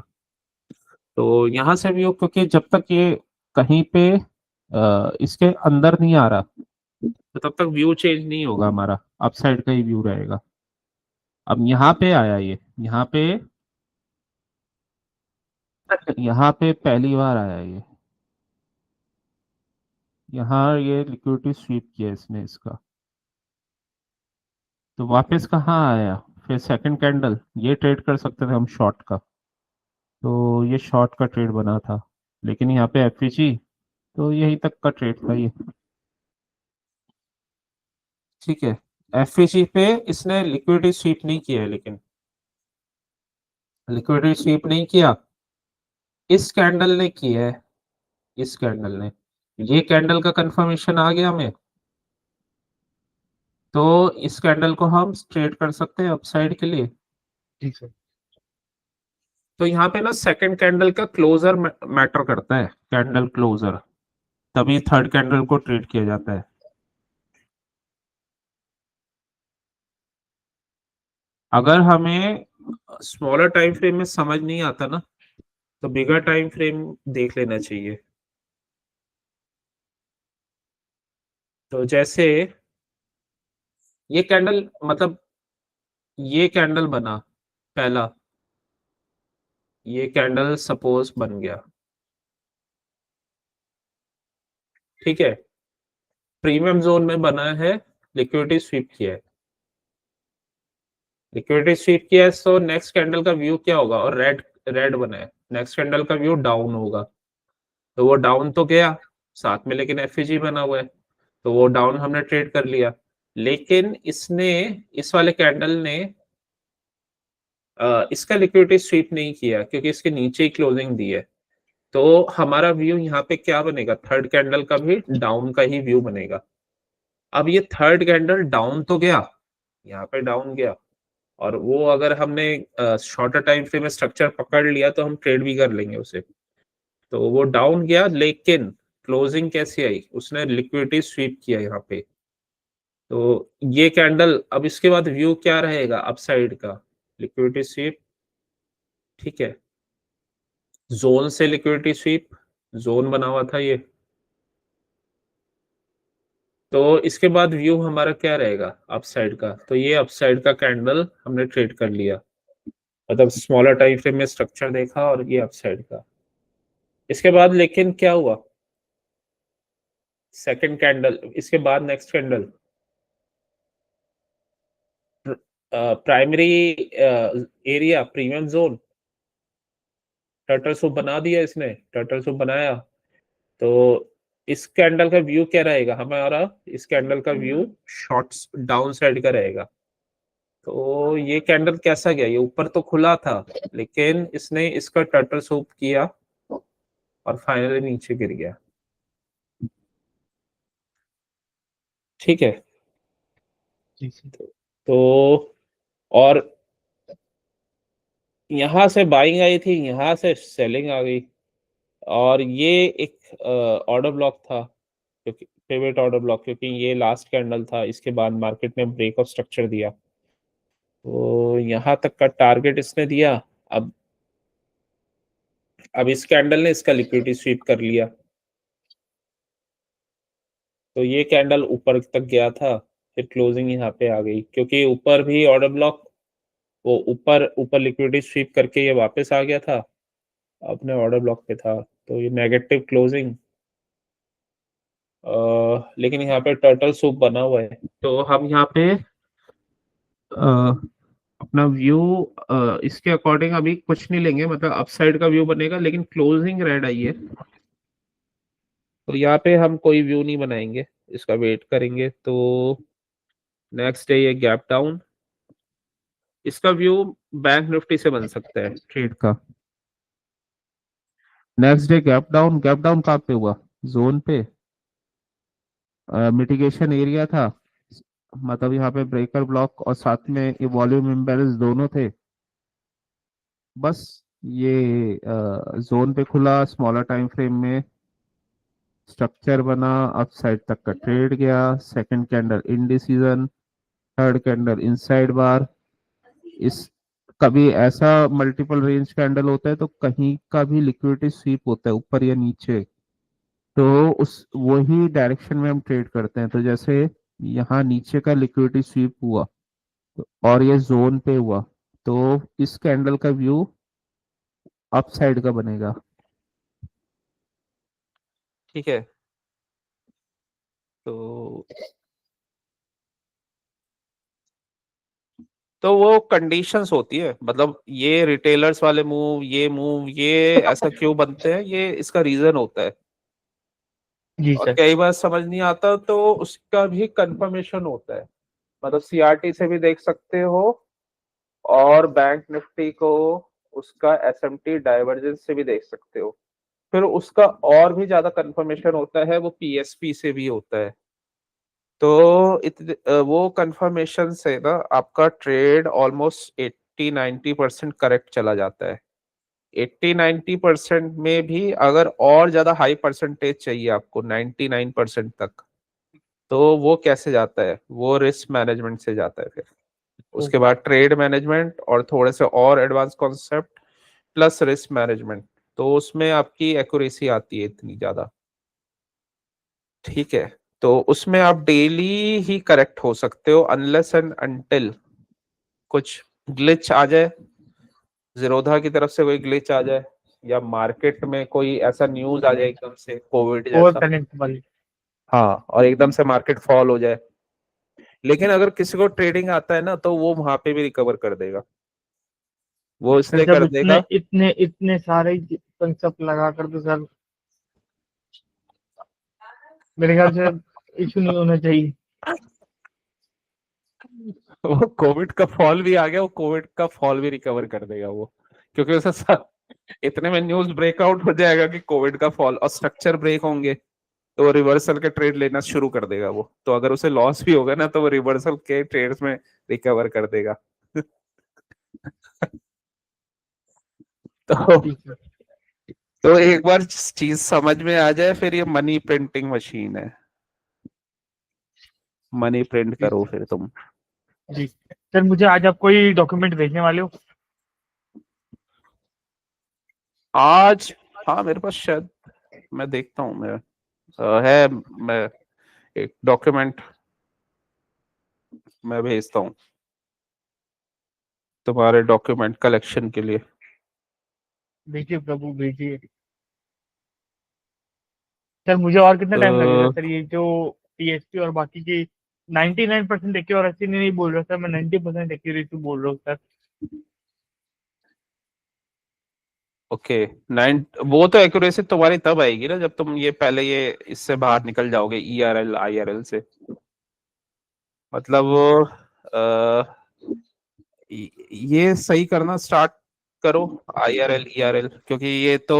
तो यहाँ से भी क्योंकि जब तक ये कहीं पे इसके अंदर नहीं आ रहा, तो तब तक व्यू चेंज नहीं होगा हमारा, अपसाइड का ही व्यू रहेगा। अब यहाँ पे आया ये, यहाँ पे पहली बार आया ये, यहाँ ये लिक्विडिटी स्वीप किया इसने इसका, तो वापस कहाँ आया, फिर सेकंड कैंडल ये ट्रेड कर सकते थे हम शॉर्ट का, तो ये शॉर्ट का ट्रेड बना था। लेकिन यहाँ पे एफईजी, तो यही तक का ट्रेड था ये। ठीक है, एफवीजी पे इसने लिक्विडिटी स्वीप नहीं किया है, लेकिन लिक्विडिटी स्वीप नहीं किया, इस कैंडल ने किया है, इस कैंडल ने। ये कैंडल का कंफर्मेशन आ गया हमें, तो इस कैंडल को हम ट्रेड कर सकते हैं अपसाइड के लिए। जी सर। तो यहाँ पे ना सेकंड कैंडल का क्लोजर मैटर करता है, कैंडल क्लोजर, तभी थर्ड कैंडल को ट्रेड किया जाता है। अगर हमें स्मॉलर टाइम फ्रेम में समझ नहीं आता ना, तो बिगर टाइम फ्रेम देख लेना चाहिए। तो जैसे ये कैंडल, मतलब ये कैंडल बना पहला, ये कैंडल सपोज बन गया, ठीक है, प्रीमियम जोन में बना है, लिक्विडिटी स्वीप किया है, लिक्विडिटी स्वीप किया है, तो नेक्स्ट कैंडल का व्यू क्या होगा, और रेड रेड बना है, नेक्स्ट कैंडल का व्यू डाउन होगा, तो वो डाउन तो गया साथ में, लेकिन एफईजी बना हुआ है, तो वो डाउन हमने ट्रेड कर लिया। लेकिन इसने, इस वाले कैंडल ने इसका लिक्विडिटी स्वीप नहीं किया, क्योंकि इसके नीचे ही क्लोजिंग दी है, तो हमारा व्यू यहाँ पे क्या बनेगा, थर्ड कैंडल का भी डाउन का ही व्यू बनेगा। अब ये थर्ड कैंडल डाउन तो गया, यहाँ पे डाउन गया, और वो अगर हमने शॉर्टर टाइम फ्रेम में स्ट्रक्चर पकड़ लिया तो हम ट्रेड भी कर लेंगे उसे। तो वो डाउन गया, लेकिन क्लोजिंग कैसी आई, उसने लिक्विडिटी स्वीप किया यहाँ पे, तो ये कैंडल, अब इसके बाद व्यू क्या रहेगा अपसाइड का, लिक्विडिटी स्वीप, ठीक है, जोन से लिक्विडिटी स्वीप, जोन बना हुआ था ये, तो इसके बाद व्यू हमारा क्या रहेगा अपसाइड का, तो ये अपसाइड का कैंडल हमने ट्रेड कर लिया, मतलब स्मॉलर टाइम फ्रेम में स्ट्रक्चर देखा और ये अपसाइड का। इसके बाद लेकिन क्या हुआ, सेकंड कैंडल, इसके बाद next candle, primary area, premium zone, turtle soup बना दिया इसने, टर्टल सूप बनाया, तो इस कैंडल का व्यू क्या रहेगा हमारा, इस कैंडल का व्यू शॉर्ट्स डाउन साइड का रहेगा। तो ये कैंडल कैसा गया, ये ऊपर तो खुला था, लेकिन इसने इसका टर्टल सूप किया और फाइनली नीचे गिर गया, ठीक है। जी सर। तो और यहाँ से बाइंग आई थी, यहाँ से सेलिंग आ गई, और ये एक ऑर्डर ब्लॉक था, क्योंकि पिवट ऑर्डर ब्लॉक, क्योंकि ये लास्ट कैंडल था, इसके बाद मार्केट ने ब्रेक ऑफ स्ट्रक्चर दिया, तो यहाँ तक का टारगेट इसने दिया। अब इस कैंडल ने इसका लिक्विडिटी स्वीप कर लिया, तो ये कैंडल ऊपर तक गया था, फिर क्लोजिंग यहाँ पे आ गई, क्योंकि ऊपर भी ऑर्डर ब्लॉक, वो ऊपर ऊपर लिक्विडिटी स्वीप करके ये वापस आ गया था, अपने ऑर्डर ब्लॉक पे था, तो ये नेगेटिव क्लोजिंग, लेकिन यहाँ पे टर्टल सूप बना हुआ है, तो हम यहाँ पे अपना व्यू इसके अकॉर्डिंग अभी कुछ नहीं लेंगे, मतलब अपसाइड का व्यू बनेगा, लेकिन क्लोजिंग रेड आई है, तो यहाँ पे हम कोई व्यू नहीं बनाएंगे, इसका वेट करेंगे। तो नेक्स्ट डे ये गैप डाउन, इसका व्यू बैंक निफ्टी से बन सकता है ट्रेड का। Next day gap down, gap down कहाँ पे हुआ, जोन पे, मिटिगेशन एरिया था, मतलब यहाँ पे ब्रेकर ब्लॉक और साथ में ये वॉल्यूम इम्बैलेंस दोनों थे, बस ये जोन पे खुला, स्मॉलर टाइम फ्रेम में स्ट्रक्चर बना, अपसाइड तक का ट्रेड गया, second candle indecision, third candle inside bar, इस कभी ऐसा मल्टीपल रेंज कैंडल होता है तो कहीं का भी लिक्विडिटी स्वीप होता है ऊपर या नीचे, तो उस वही डायरेक्शन में हम ट्रेड करते हैं। तो जैसे यहाँ नीचे का लिक्विडिटी स्वीप हुआ और ये जोन पे हुआ, तो इस कैंडल का व्यू अप साइड का बनेगा, ठीक है। तो वो कंडीशंस होती है, मतलब ये रिटेलर्स वाले मूव, ये ऐसा क्यों बनते हैं, ये इसका रीजन होता है। जी और सर। कई बार समझ नहीं आता तो उसका भी कंफर्मेशन होता है, मतलब सीआरटी से भी देख सकते हो और बैंक निफ्टी को उसका एसएमटी डाइवर्जेंस से भी देख सकते हो। फिर उसका और भी ज्यादा कंफर्मेशन होता है, वो पीएसपी से भी होता है। तो वो कंफर्मेशन से ना आपका ट्रेड ऑलमोस्ट 80-90% करेक्ट चला जाता है। 80-90% में भी अगर और ज्यादा हाई परसेंटेज चाहिए आपको 99% तक, तो वो कैसे जाता है, वो रिस्क मैनेजमेंट से जाता है। फिर उसके बाद ट्रेड मैनेजमेंट और थोड़े से और advance concept plus risk management, तो उसमें आपकी एक्यूरेसी आती है इतनी ज्यादा। ठीक है, तो उसमें आप डेली ही करेक्ट हो सकते हो अनलेस एंड अनटिल कुछ ग्लिच आ जाए, जीरोधा की तरफ से कोई ग्लिच आ जाए, या मार्केट में कोई ऐसा न्यूज आ जाए एकदम से कोविड ओवर जैसा। कनेक्ट वाली। हाँ, और एकदम से मार्केट फॉल हो जाए, लेकिन अगर किसी को ट्रेडिंग आता है ना तो वो वहां पे भी रिकवर कर देगा। वो सर इसलिए जब कर इतने देगा। इतने इतने सारे कंसेप्ट लगा कर, तो सर मेरे ख्याल से इशू नहीं होना चाहिए। वो कोविड का फॉल भी आ गया, वो कोविड का फॉल भी रिकवर कर देगा वो, क्योंकि उसे इतने में न्यूज ब्रेकआउट हो जाएगा कि कोविड का फॉल और स्ट्रक्चर ब्रेक होंगे, तो वो रिवर्सल के ट्रेड लेना शुरू कर देगा वो। तो अगर उसे लॉस भी होगा ना तो वो रिवर्सल के ट्रेड्स में रिकवर कर देगा। तो जी सर। तो एक बार चीज समझ में आ जाए, फिर ये मनी प्रिंटिंग मशीन है, मनी प्रिंट जी करो सर। फिर तुम। जी सर, मुझे आज आप कोई डॉक्यूमेंट भेजने वाले हो? आज, हाँ मेरे पास शायद, मैं देखता हूँ, मैं है, मैं एक डॉक्यूमेंट मैं भेजता हूँ तुम्हारे डॉक्यूमेंट कलेक्शन के लिए। भेजिए प्रभु, भेजिए। सर मुझे और कितना टाइम लगेगा तो सर, ये जो टीएसपी और बाकी की 99% एक्यूरेसी नहीं बोल रहा सर, मैं 90% एक्यूरेसी बोल रहा हूँ सर। ओके, नाइन, वो तो एक्यूरेसी तुम्हारी तब आएगी ना जब तुम ये पहले ये इससे बाहर निकल जाओगे ईआरएल आईआरएल से। मतलब ये सही करना स्टार्ट करो, आईआरएल ईआरएल, क्योंकि ये तो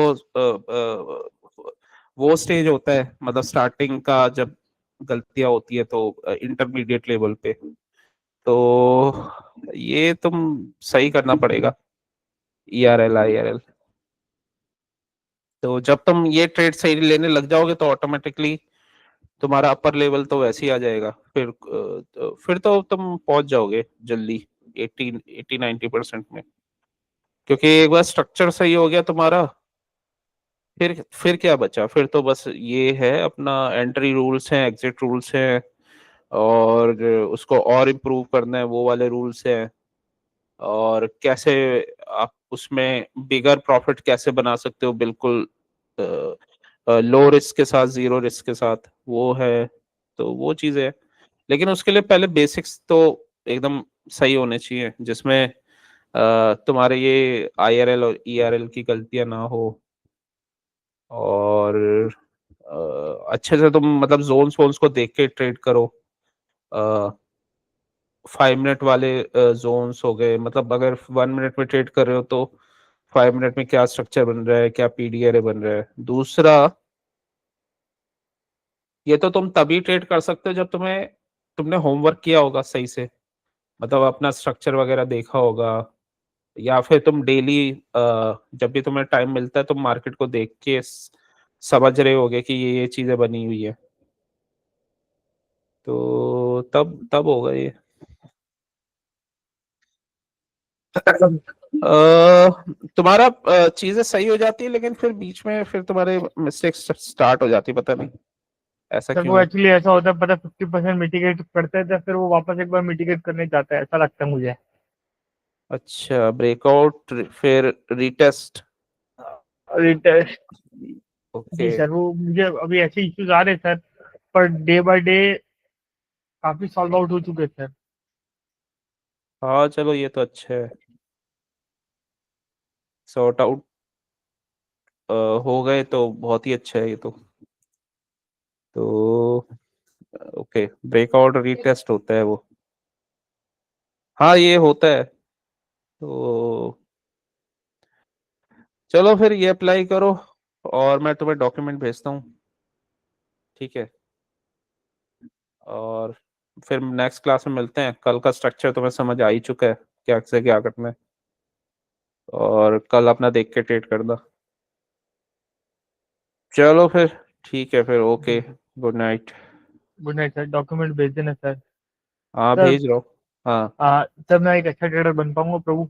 वो स्टेज होता है, मतलब स्टार्टिंग का जब गलतियां होती है तो इंटरमीडिएट लेवल पे, तो ये तुम सही करना पड़ेगा ईआरएल आईआरएल। तो जब तुम ये ट्रेड सही लेने लग जाओगे तो ऑटोमेटिकली तुम्हारा अपर लेवल तो वैसे ही आ जाएगा, फिर तो तुम पहुंच जाओगे जल्दी 80-90% में, क्योंकि एक बार स्ट्रक्चर सही हो गया तुम्हारा, फिर क्या बचा, फिर तो बस ये है अपना एंट्री रूल्स हैं, एग्जिट रूल्स हैं, और उसको और इम्प्रूव करना है वो वाले रूल्स हैं, और कैसे आप उसमें बिगर प्रॉफिट कैसे बना सकते हो बिल्कुल लो रिस्क के साथ, जीरो रिस्क के साथ, वो है। तो वो चीजें है, लेकिन उसके लिए पहले बेसिक्स तो एकदम सही होने चाहिए, जिसमें तुम्हारे ये आईआरएल और ईआरएल की गलतियां ना हो, और अच्छे से तुम मतलब जोन्स वोन्स को देख के ट्रेड करो। 5 मिनट वाले जोन्स हो गए, मतलब अगर 1 मिनट में ट्रेड कर रहे हो तो 5 मिनट में क्या स्ट्रक्चर बन रहा है, क्या पीडीआरए बन रहा है। दूसरा, ये तो तुम तभी ट्रेड कर सकते हो जब तुमने होमवर्क किया होगा सही से, मतलब अपना स्ट्रक्चर वगैरह देखा होगा, या फिर तुम डेली जब भी तुम्हें टाइम मिलता है तुम मार्केट को देख के समझ रहे होगे कि ये चीजें बनी हुई है, तो तब तब होगा ये। तुम्हारा चीजें सही हो जाती है, लेकिन फिर बीच में फिर तुम्हारे मिस्टेक्स स्टार्ट हो जाती है, पता नहीं ऐसा सर वो क्यों है। एक्चुअली ऐसा होता है, पता 50% मिटिगेट करते हैं तो फिर वो वापस एक बार मिटिगेट करने जाता है, ऐसा लगता है मुझे। अच्छा, ब्रेकआउट फिर रीटेस्ट। रिटेस्ट। ओके। जी सर, वो मुझे अभी ऐसे इश्यूज आ रहे हैं sir, per day by day काफी सॉल्व आउट हो चुके हैं सर। हाँ चलो, ये तो अच्छा है, सॉर्ट आउट हो गए तो बहुत ही अच्छा है ये तो। तो ओके, ब्रेकआउट रीटेस्ट होता है वो, हाँ ये होता है। तो चलो फिर ये अप्लाई करो और मैं तुम्हें डॉक्यूमेंट भेजता हूँ, ठीक है। और फिर नेक्स्ट क्लास में मिलते हैं। कल का स्ट्रक्चर तुम्हें समझ आ ही चुका है, क्या से क्या करना है, और कल अपना देख के ट्रेड करना। चलो फिर ठीक है, फिर okay, good night. Good night sir, document भेज देना सर। हाँ सर भेज रहा हूँ। हाँ सर मैं एक अच्छा ट्रेडर बन पाऊंगा प्रभु?